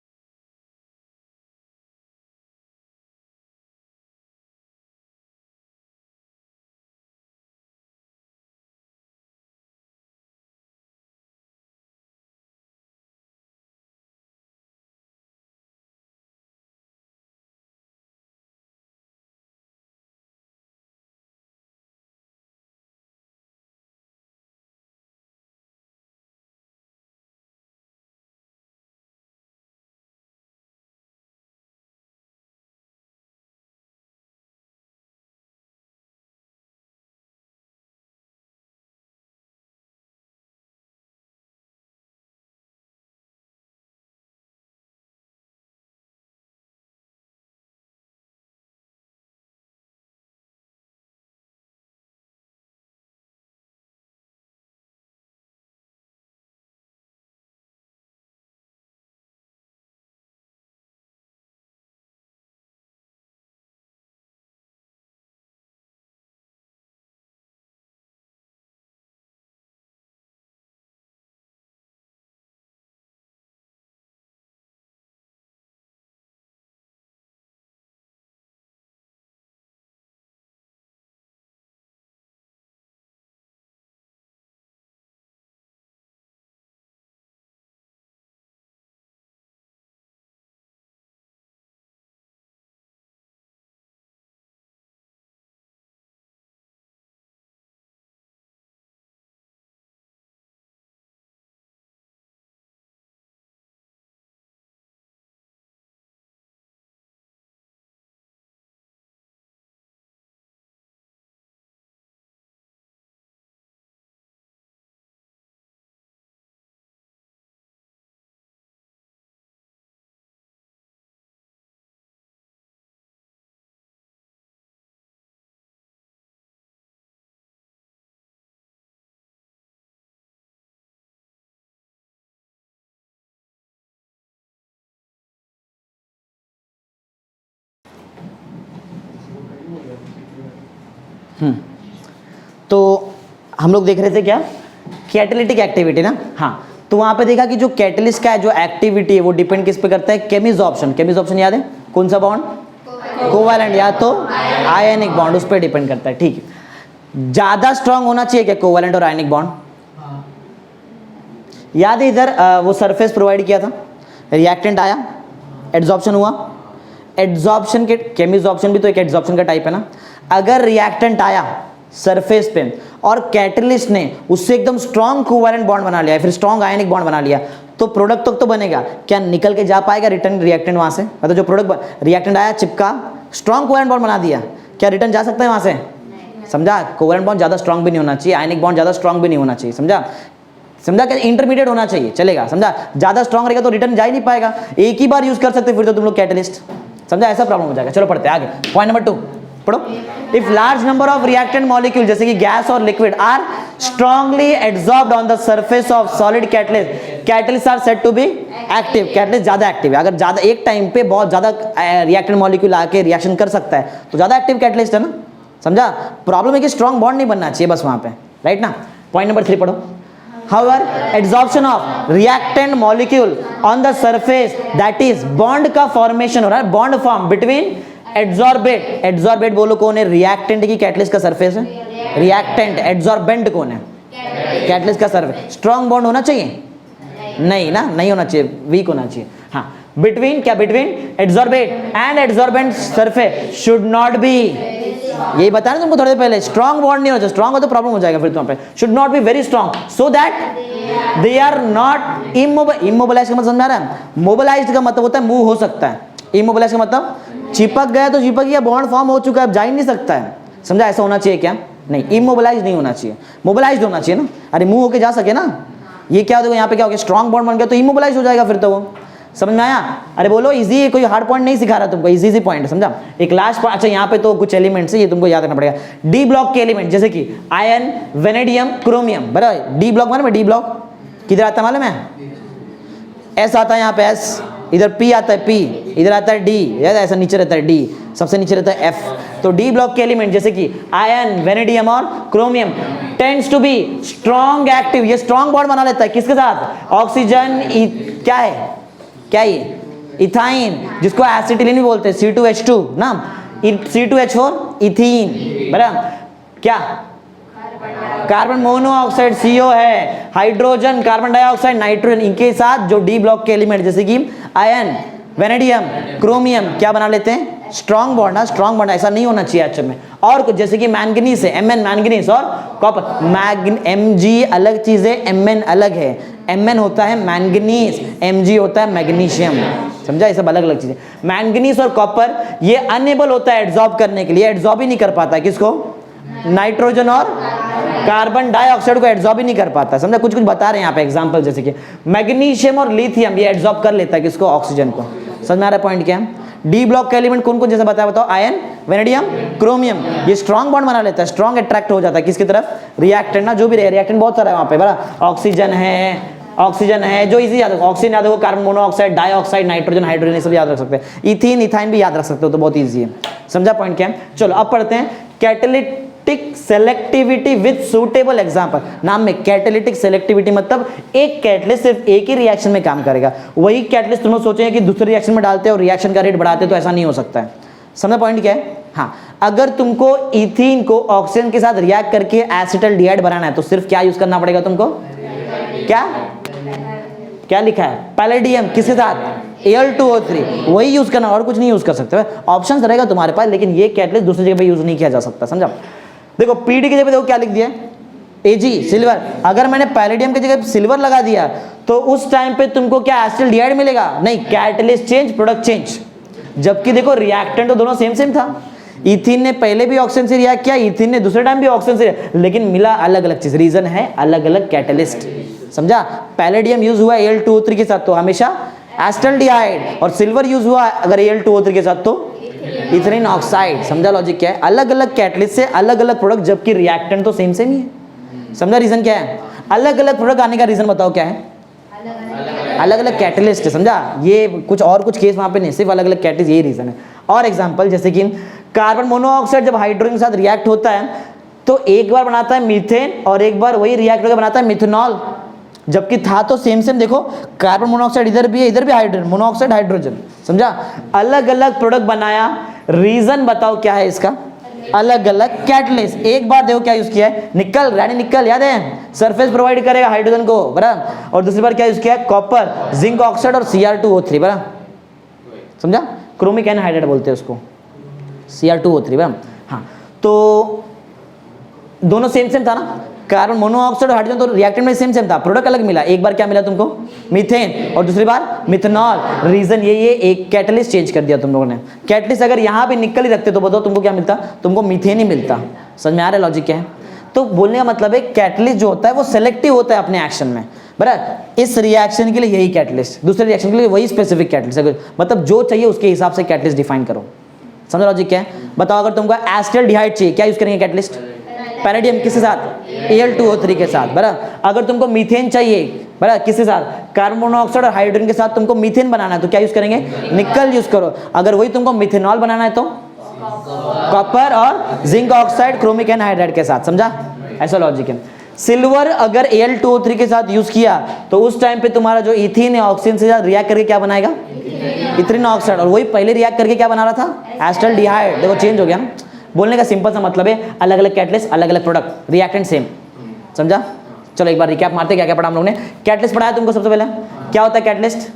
तो हम लोग देख रहे थे क्या, कैटालिटिक एक्टिविटी ना, हाँ, तो वहां पे देखा कि जो कैटलिस्ट का है जो एक्टिविटी है वो डिपेंड किस पे करता है, केमिसॉर्प्शन, केमिसॉर्प्शन याद है, कौन सा बॉन्ड, कोवैलेंट या तो आयनिक बॉन्ड, उस पर डिपेंड करता है, ठीक है। ज्यादा स्ट्रांग होना चाहिए क्या कोवैलेंट और आयनिक बॉन्ड, याद है इधर वो सरफेस प्रोवाइड किया था, रिएक्टेंट आया, एड्सॉर्प्शन हुआ, एड्सॉर्प्शन के, केमिसॉर्प्शन भी तो एक एड्सॉर्प्शन का टाइप है ना, अगर रिएक्टेंट आया सरफेस पे और कैटलिस्ट ने उससे एकदम स्ट्रॉन्ग कोवैलेंट बॉन्ड बना लिया, फिर स्ट्रॉन्ग आयनिक बॉन्ड बना लिया, तो प्रोडक्ट तक तो बनेगा, क्या निकल के जा पाएगा रिटर्न रिएक्टेंट वहां से, मतलब जो प्रोडक्ट रिएक्टेंट आया चिपका, स्ट्रॉन्ग कोवैलेंट बॉन्ड बना दिया, क्या रिटर्न जा सकता है वहां से, समझा, कोवैलेंट बॉन्ड ज्यादा स्ट्रॉन्ग भी नहीं होना चाहिए, आयनिक बॉन्ड ज्यादा स्ट्रॉन्ग भी नहीं होना चाहिए, समझा, समझा, कि इंटरमीडिएट होना चाहिए, चलेगा, समझा, ज्यादा स्ट्रॉन्ग रहेगा तो रिटर्न जा ही नहीं पाएगा, एक ही बार यूज कर सकते फिर तो तुम लोग कैटलिस्ट, समझा, ऐसा प्रॉब्लम हो जाएगा। चलो पढ़ते हैं आगे, पॉइंट नंबर 2 पढ़ो। If large number of reactant molecule जैसे कि गैस और liquid are strongly adsorbed on the surface of solid catalyst, catalyst are said to be active. Catalyst ज्यादा एक्टिव है, अगर ज्यादा एक टाइम पे बहुत ज्यादा रिएक्टेंट मॉलिक्यूल आके रिएक्शन कर सकता है तो ज्यादा एक्टिव कैटलिस्ट है ना, समझा। प्रॉब्लम है कि स्ट्रांग बॉन्ड नहीं बनना चाहिए बस वहां पे, राइट ना। पॉइंट नंबर 3 पढ़ो। However, adsorption of reactant molecule on the surface, that is bond का formation हो रहा है, bond form between adsorbate, adsorbate बोलो कौन है, reactant की catalyst का surface है, reactant, adsorbent कौन है, catalyst का surface। strong bond होना चाहिए नहीं ना, नहीं होना चाहिए, weak होना चाहिए। हाँ, between क्या, between adsorbate and adsorbent surface should not be, यही बताया ना तुमको थोड़ी देर पहले, स्ट्रॉन्ग बॉन्ड नहीं हो जाए, स्ट्रॉन्ग हो तो प्रॉब्लम हो जाएगा फिर तुम पे। Should not be very strong so that they are not immobilise. का मतलब समझ आ रहा है, मोबिलाइज्ड का मतलब होता है मूव हो सकता है, इमोबिलाइज का मतलब चिपक गया तो चिपक गया, बॉन्ड फॉर्म हो चुका है, अब जा ही नहीं सकता है, समझा। ऐसा होना चाहिए क्या, नहीं, इमोबिलाइज नहीं होना चाहिए, मोबिलाइज्ड होना चाहिए ना। अरे मूव होके जा सके ना, ये क्या देखो यहाँ पे क्या हो गया, स्ट्रॉन्ग बॉन्ड बन गया तो इमोबिलाइज हो जाएगा फिर तो वो, समझ में आया। अरे बोलो इजी, कोई हार्ड पॉइंट नहीं सिखा रहा तुमको, इजी इजी पॉइंट, समझा। एक लास्ट पॉइंट, अच्छा यहाँ पे तो कुछ एलिमेंट्स है, ये तुमको याद रखना पड़ेगा। डी ब्लॉक के एलिमेंट जैसे कि आयन, वेनेडियम, क्रोमियम, बराबर। डी ब्लॉक मालूम है, डी ब्लॉक किधर आता है मालूम है, एस आता है यहाँ पे एस, इधर पी आता है पी, इधर आता है डी, ऐसा नीचे रहता है डी, सबसे नीचे रहता है एफ। तो डी ब्लॉक के एलिमेंट जैसे कि आयन, वेनेडियम और chromium tends to be strong active, ये स्ट्रॉन्ग बॉन्ड बना लेता है किसके साथ, ऑक्सीजन, क्या है, क्या ये, इथाइन, जिसको एसिटिलीन भी बोलते हैं, C2H2 ना, C2H4 इथीन, बराबर। क्या, कार्बन मोनोऑक्साइड CO है, हाइड्रोजन, कार्बन डाइऑक्साइड, नाइट्रोजन, इनके साथ जो डी ब्लॉक के एलिमेंट जैसे कि आयन, वेनेडियम, क्रोमियम क्या बना लेते हैं, स्ट्रॉन्ग बॉन्ड ना, स्ट्रॉन्ग बॉन्ड। ऐसा नहीं होना चाहिए एटम में। और कुछ जैसे कि मैंगनीज है, Mn मैंगनीज और कॉपर, Mg अलग चीज है, Mn अलग है। Mn होता है मैंगनीज, Mg होता है मैग्नीशियम, समझा, ये सब अलग अलग चीजें। मैंगनीज और कॉपर ये अनएबल होता है एड्सॉर्ब करने के लिए, एड्सॉर्ब ही नहीं कर पाता है किसको, नाइट्रोजन और कार्बन डाइऑक्साइड को एड्सॉर्ब ही नहीं कर पाता, समझा। कुछ कुछ बता रहे हैं यहाँ पे एग्जांपल, जैसे कि मैग्नीशियम और लिथियम ये एड्सॉर्ब कर लेता है किसको, ऑक्सीजन को, समझ में आ रहा है पॉइंट क्या है। डी ब्लॉक का एलिमेंट कौन कौन जैसा बताया बताओ, आयन, वेनेडियम, क्रोमियम, ये स्ट्रॉन्ग बॉन्ड बना लेता है, स्ट्रॉन्ग अट्रैक्ट हो जाता है किसकी तरफ, रिएक्टेंट ना, जो भी रिएक्टेंट बहुत सारा है वहाँ पे, बड़ा ऑक्सीजन है जो इजी याद रखो, ऑक्सीजन याद रखो, carbon monoxide, dioxide, nitrogen, hydrogen, ये सब याद रख सकते हैं। इथीन, इथाइन भी याद रख सकते हो, तो बहुत इजी है, समझा पॉइंट क्या है। चलो अब पढ़ते हैं catalytic selectivity with suitable example. नाम में कैटालिटिक सेलेक्टिविटी मतलब एक कैटलिस्ट सिर्फ एक ही रिएक्शन में काम करेगा, वही कैटलिस्ट तुम लोग सोचेंगे कि दूसरे रिएक्शन में डालते और रिएक्शन का रेट बढ़ाते, तो ऐसा नहीं हो सकता है, समझा पॉइंट क्या है। हाँ, अगर तुमको इथीन को ऑक्सीजन के साथ रिएक्ट करके एसिटल्डिहाइड बनाना है तो सिर्फ क्या यूज करना पड़ेगा तुमको, क्या लिखा है, पैलेडियम, किसके साथ, Al2O3, वही यूज करना, और कुछ नहीं यूज कर सकते। ऑप्शन रहेगा तुम्हारे पास, लेकिन ये कैटलिस्ट दूसरी जगह पे यूज नहीं किया जा सकता, समझा। देखो पीडी की जगह देखो क्या लिख दिया, Ag सिल्वर। अगर मैंने पैलेडियम की जगह सिल्वर लगा दिया तो उस टाइम पे तुमको क्या एसिटल्डिहाइड मिलेगा, नहीं, कैटलिस्ट चेंज, प्रोडक्ट चेंज। जबकि देखो रिएक्टेंट तो दोनों सेम सेम था, इथीन ने पहले भी ऑक्सीजन से रिएक्ट किया, इथीन ने दूसरे टाइम भी ऑक्सीजन से, लेकिन मिला अलग अलग चीज, रीजन है अलग अलग कैटलिस्ट, समझा। पैलेडियम यूज हुआ Al2O3 के साथ तो हमेशा एसिटल्डिहाइड, और सिल्वर यूज हुआ अगर Al2O3 के साथ तो इथेनिन ऑक्साइड, समझा लॉजिक क्या है। अलग अलग कैटलिस्ट से अलग अलग प्रोडक्ट, जबकि रिएक्टेंट तो सेम सेम ही है, समझा। रीजन क्या है, अलग अलग प्रोडक्ट आने का रीजन बताओ क्या है, अलग अलग कैटलिस्ट है, समझा। ये कुछ और कुछ केस वहां पे नहीं, सिर्फ अलग अलग कैटलिस्ट, यही रीजन है। और एग्जांपल जैसे कि कार्बन मोनोऑक्साइड जब हाइड्रोजन के साथ रिएक्ट होता है तो एक बार बनाता है मीथेन और एक बार वही रिएक्ट करके बनाता है मिथेनॉल, जबकि था तो सेम सेम। देखो कार्बन मोनोऑक्साइड इधर भी है, इधर भी हाइड्रोजन, मोनोऑक्साइड हाइड्रोजन, समझा। अलग अलग प्रोडक्ट बनाया, रीजन बताओ क्या है इसका, अलग अलग कैटलिस्ट। एक बार देखो क्या यूज किया है, निकल, रेडी निकल, याद है, सरफेस प्रोवाइड करेगा हाइड्रोजन को, बराबर। और दूसरी बार क्या यूज किया है, कॉपर, जिंक ऑक्साइड और Cr2O3, बराबर, समझा। क्रोमिक एनहाइड्राइड बोलते हैं उसको, Cr2O3, बराबर। हाँ, तो दोनों सेम सेम था ना, कार्बन मोनोऑक्साइड और हाइड्रोजन तो रिएक्टेंट में सेम सेम था, प्रोडक्ट अलग मिला। एक बार क्या मिला तुमको, मीथेन, और दूसरी बार मिथेनॉल। रीजन ये एक कैटलिस्ट चेंज कर दिया तुम लोगों ने। कैटलिस्ट अगर यहाँ पे निकल ही रखते तो बताओ तुमको क्या मिलता, तुमको मीथेन ही मिलता। समझ में आ रहा है लॉजिक क्या है। तो बोलने का मतलब है कैटलिस्ट जो होता है वो सेलेक्टिव होता है अपने एक्शन में, बराबर। इस रिएक्शन के लिए यही कैटलिस्ट, दूसरे रिएक्शन के लिए वही स्पेसिफिक कैटलिस्ट, मतलब जो चाहिए उसके हिसाब से कैटलिस्ट डिफाइन करो। समझ लॉजिक क्या है? बताओ अगर तुमको एसिटाल्डिहाइड चाहिए, क्या यूज करेंगे कैटलिस्ट? पैलेडियम। किसके साथ? Al2O3 के साथ, बराबर। अगर तुमको मीथेन चाहिए, बराबर, किसके साथ? कार्बन मोनोऑक्साइड और हाइड्रोजन के साथ तुमको मीथेन बनाना है तो क्या यूज करेंगे? निकल यूज करो। अगर वही तुमको मिथेनॉल बनाना है तो कॉपर और जिंक ऑक्साइड क्रोमिक एनहाइड्राइड के साथ। समझा? ऐसा लॉजिक है। सिल्वर अगर Al2O3 के साथ यूज किया तो उस टाइम पे तुम्हारा जो इथीन है ऑक्सीजन से रिएक्ट करके क्या बनाएगा? Ethene oxide. और वही पहले रिएक्ट करके क्या बना रहा था? एसिटाल्डिहाइड। देखो चेंज हो गया ना। बोलने का सिंपल सा मतलब है अलग अलग कैटलिस्ट, अलग अलग प्रोडक्ट, रिएक्टेंट सेम। समझा? चलो एक बार रिकैप मारते क्या क्या पढ़ा हम लोगों ने। कैटलिस्ट पढ़ाया तुमको सबसे पहले। क्या होता है catalyst?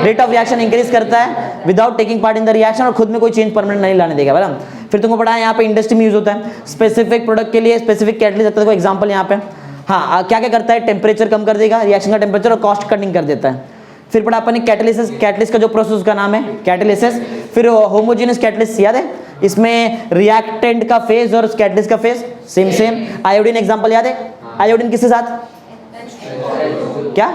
Rate of reaction increase करता है without taking part in the reaction और खुद में कोई चेंज परमानेंट नहीं लाने देगा, बराबर। फिर तुमको पढ़ा है यहाँ पे इंडस्ट्री में यूज होता है, स्पेसिफिक प्रोडक्ट के लिए स्पेसिफिक कैटलिस्ट होता है। देखो एग्जांपल यहाँ पे, हाँ क्या क्या करता है? टेम्परेचर कम कर देगा, रिएक्शन का टेम्परेचर, और कॉस्ट कटिंग कर देता है। फिर पढ़ा अपन ने कैटालिसिस, कैटलिस्ट का जो प्रोसेस का नाम है कैटालिसिस। फिर होमोजेनियस कैटलिस्ट याद है? इसमें रिएक्टेंट का फेज और कैटलिस्ट का phase same same. Iodine example याद है? आयोडीन किसके साथ? क्या?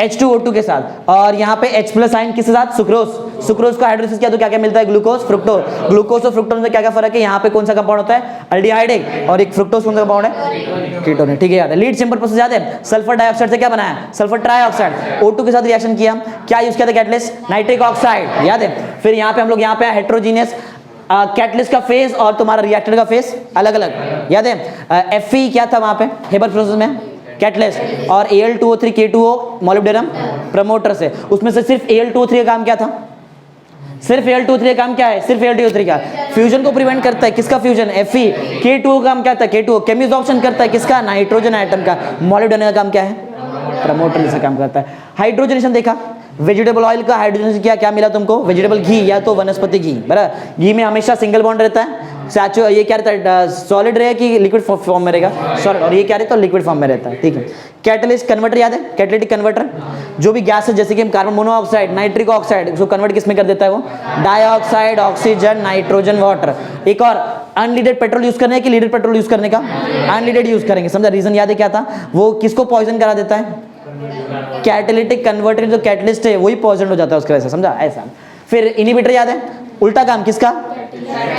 H2O2 के साथ। और यहाँ पे H+ आयन किसके साथ? सुक्रोज। सुक्रोज का हाइड्रोलिसिस किया तो क्या क्या मिलता है? Glucose, fructose. ग्लूकोज और फ्रुक्टोज में क्या क्या फर्क है? यहाँ पे कौन सा कंपाउंड होता है? अल्डिहाइड है, और एक फ्रुक्टोज कौन सा कंपाउंड है? कीटोन है। ठीक है, याद है। लीड सिंपल प्रोसेस याद है? सल्फर डाइऑक्साइड से क्या बनाया? Sulphur trioxide. O2 के साथ रिएक्शन किया, क्या यूज किया था कैटलिस्ट? Nitric oxide. याद है? फिर यहाँ पे हम लोग यहाँ पे हेट्रोजीनियस कैटलिस्ट का फेज और तुम्हारा रिएक्टर का फेज अलग अलग। याद है? Fe क्या था वहां पे हेबर प्रोसेस में? कैटलिस्ट। और Al2O3 K2O मोलिब्डेनम प्रमोटर से। उसमें से सिर्फ Al2O3 का काम क्या था? सिर्फ Al2O3 का काम क्या है? सिर्फ Al2O3 का फ्यूजन को प्रिवेंट करता है। किसका फ्यूजन? Fe। K2O का काम क्या था? K2O केमिसॉर्प्शन करता है। किसका? नाइट्रोजन आइटम का। मोलिब्डेनम का काम क्या है? प्रमोटर से काम करता है। हाइड्रोजनेशन देखा, वेजिटेबल ऑयल का हाइड्रोजन किया, क्या मिला तुमको? वेजिटेबल घी या तो वनस्पति घी, बराबर। घी में हमेशा सिंगल बॉन्ड रहता है, सैचु ये क्या रहता है? सॉलिड रहेगा कि लिक्विड फॉर्म में रहेगा? सॉलिड। और ये क्या रहता है? लिक्विड फॉर्म में रहता है। ठीक है। कैटलिस्ट कन्वर्टर याद है? कैटालिटिक कन्वर्टर, जो भी गैस है जैसे कि कार्बन मोनोऑक्साइड, नाइट्रिक ऑक्साइड, उसको कन्वर्ट किस में कर देता है? वो डाइऑक्साइड, ऑक्सीजन, नाइट्रोजन, वाटर। एक और, अनलीडेड पेट्रोल यूज करने की लीडेड पेट्रोल यूज करने का? अनलीडेड यूज करेंगे। समझा? रीजन याद है क्या था? वो किसको पॉइजन करा देता है? कैटालिटिक कन्वर्टर जो कैटलिस्ट है वही पॉइजन हो जाता है उसकी वजह से। समझा? ऐसा। फिर इनहिबिटर याद है? उल्टा काम किसका?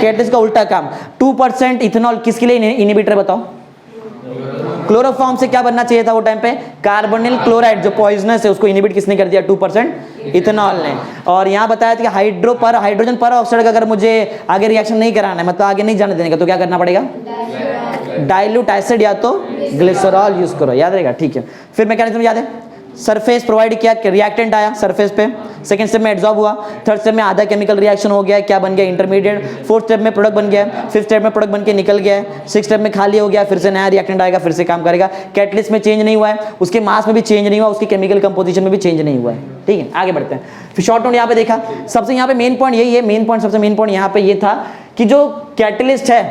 कैटलिस्ट का उल्टा काम। 2% इथेनॉल किसके लिए इनहिबिटर बताओ? क्लोरोफॉर्म से क्या बनना चाहिए था वो टाइम पे? कार्बोनिल क्लोराइड जो पॉइजनस है उसको इनहिबिट किसने कर दिया? 2% इथेनॉल ने। और यहाँ बताया था कि हाइड्रोजन पर ऑक्साइड का अगर मुझे आगे रिएक्शन नहीं कराना है, मतलब आगे नहीं जाने देने का, तो क्या करना पड़ेगा? डाइल्यूट एसिड या तो ग्लिसरॉल यूज करो। याद रहेगा? ठीक है। फिर मैकेनिज्म याद है? सरफेस प्रोवाइड किया, रिएक्टेंट आया सरफेस पे, सेकंड स्टेप में एब्जॉर्ब हुआ, थर्ड स्टेप में आधा केमिकल रिएक्शन हो गया, क्या बन गया? इंटरमीडिएट। फोर्थ स्टेप में प्रोडक्ट बन गया, फिफ्थ स्टेप में प्रोडक्ट बन के निकल गया, सिक्स स्टेप में खाली हो गया, फिर से नया रिएक्टेंट आएगा, फिर से काम करेगा। कैटलिस्ट में चेंज नहीं हुआ है, उसके मास में भी चेंज नहीं हुआ, उसकी केमिकल कंपोजिशन में भी चेंज नहीं हुआ है। ठीक है, आगे बढ़ते हैं। फिर शॉर्ट नोट यहाँ पे देखा, सबसे यहाँ पे मेन पॉइंट यही है, सबसे मेन पॉइंट यहाँ पे ये था कि जो कैटलिस्ट है,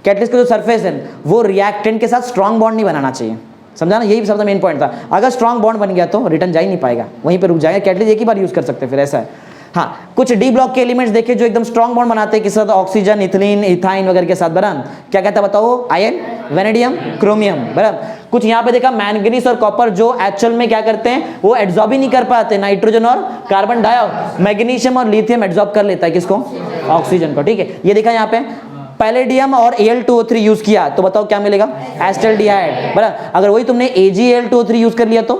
कैटलिस्ट का जो सरफेस है वो रिएक्टेंट के साथ स्ट्रॉन्ग बॉन्ड नहीं बनाना चाहिए। समझा ना? यही सबसे मेन पॉइंट था। अगर स्ट्रॉन्ग बॉन्ड बन गया तो रिटर्न जा ही नहीं पाएगा, वहीं पे रुक जाएगा। कैटलिस्ट एक ही बार यूज कर सकते हैं, फिर ऐसा है। हाँ, कुछ डी ब्लॉक के एलिमेंट्स देखे जो एकदम स्ट्रॉन्ग बॉन्ड बनाते हैं, किसके साथ? ऑक्सीजन, इथिलीन, इथाइन वगैरह के साथ, बराबर। क्या कहता है बताओ? आयन, वेनेडियम, क्रोमियम, बराबर। कुछ यहाँ पे देखा मैंगनीज और कॉपर जो एक्चुअल में क्या करते हैं, वो एब्जॉर्ब ही नहीं कर पाते नाइट्रोजन और कार्बन डाइऑक्साइड। मैग्नीशियम और लिथियम एब्जॉर्ब कर लेता है किसको? ऑक्सीजन को। ठीक है, ये देखा यहाँ पे। पैलेडियम और Al2O3 यूज किया तो बताओ क्या मिलेगा? एसिटाल्डिहाइड, बराबर। अगर वही तुमने AgAl2O3 यूज कर लिया तो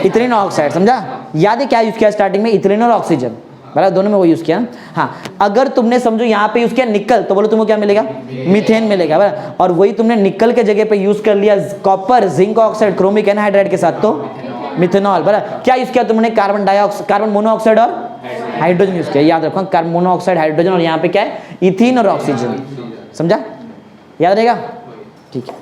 इथिलीन ऑक्साइड। समझा? याद है क्या यूज किया स्टार्टिंग में? इथिलीन और ऑक्सीजन, बराबर, दोनों में वो यूज किया। हाँ, अगर तुमने समझो यहाँ पे यूज किया निकल तो बोलो तुमको क्या मिलेगा? मीथेन मिलेगा, बराबर। और वही तुमने निकल के जगह पे यूज कर लिया copper, zinc oxide, chromic anhydride के साथ तो मिथेनॉल, बराबर। क्या यूज किया तुमने? कार्बन मोनोऑक्साइड और हाइड्रोजन यूज किया। याद रखो, कार्बन मोनोऑक्साइड, हाइड्रोजन, और यहाँ पे क्या है? इथीन और ऑक्सीजन। समझा? याद रहेगा? ठीक है।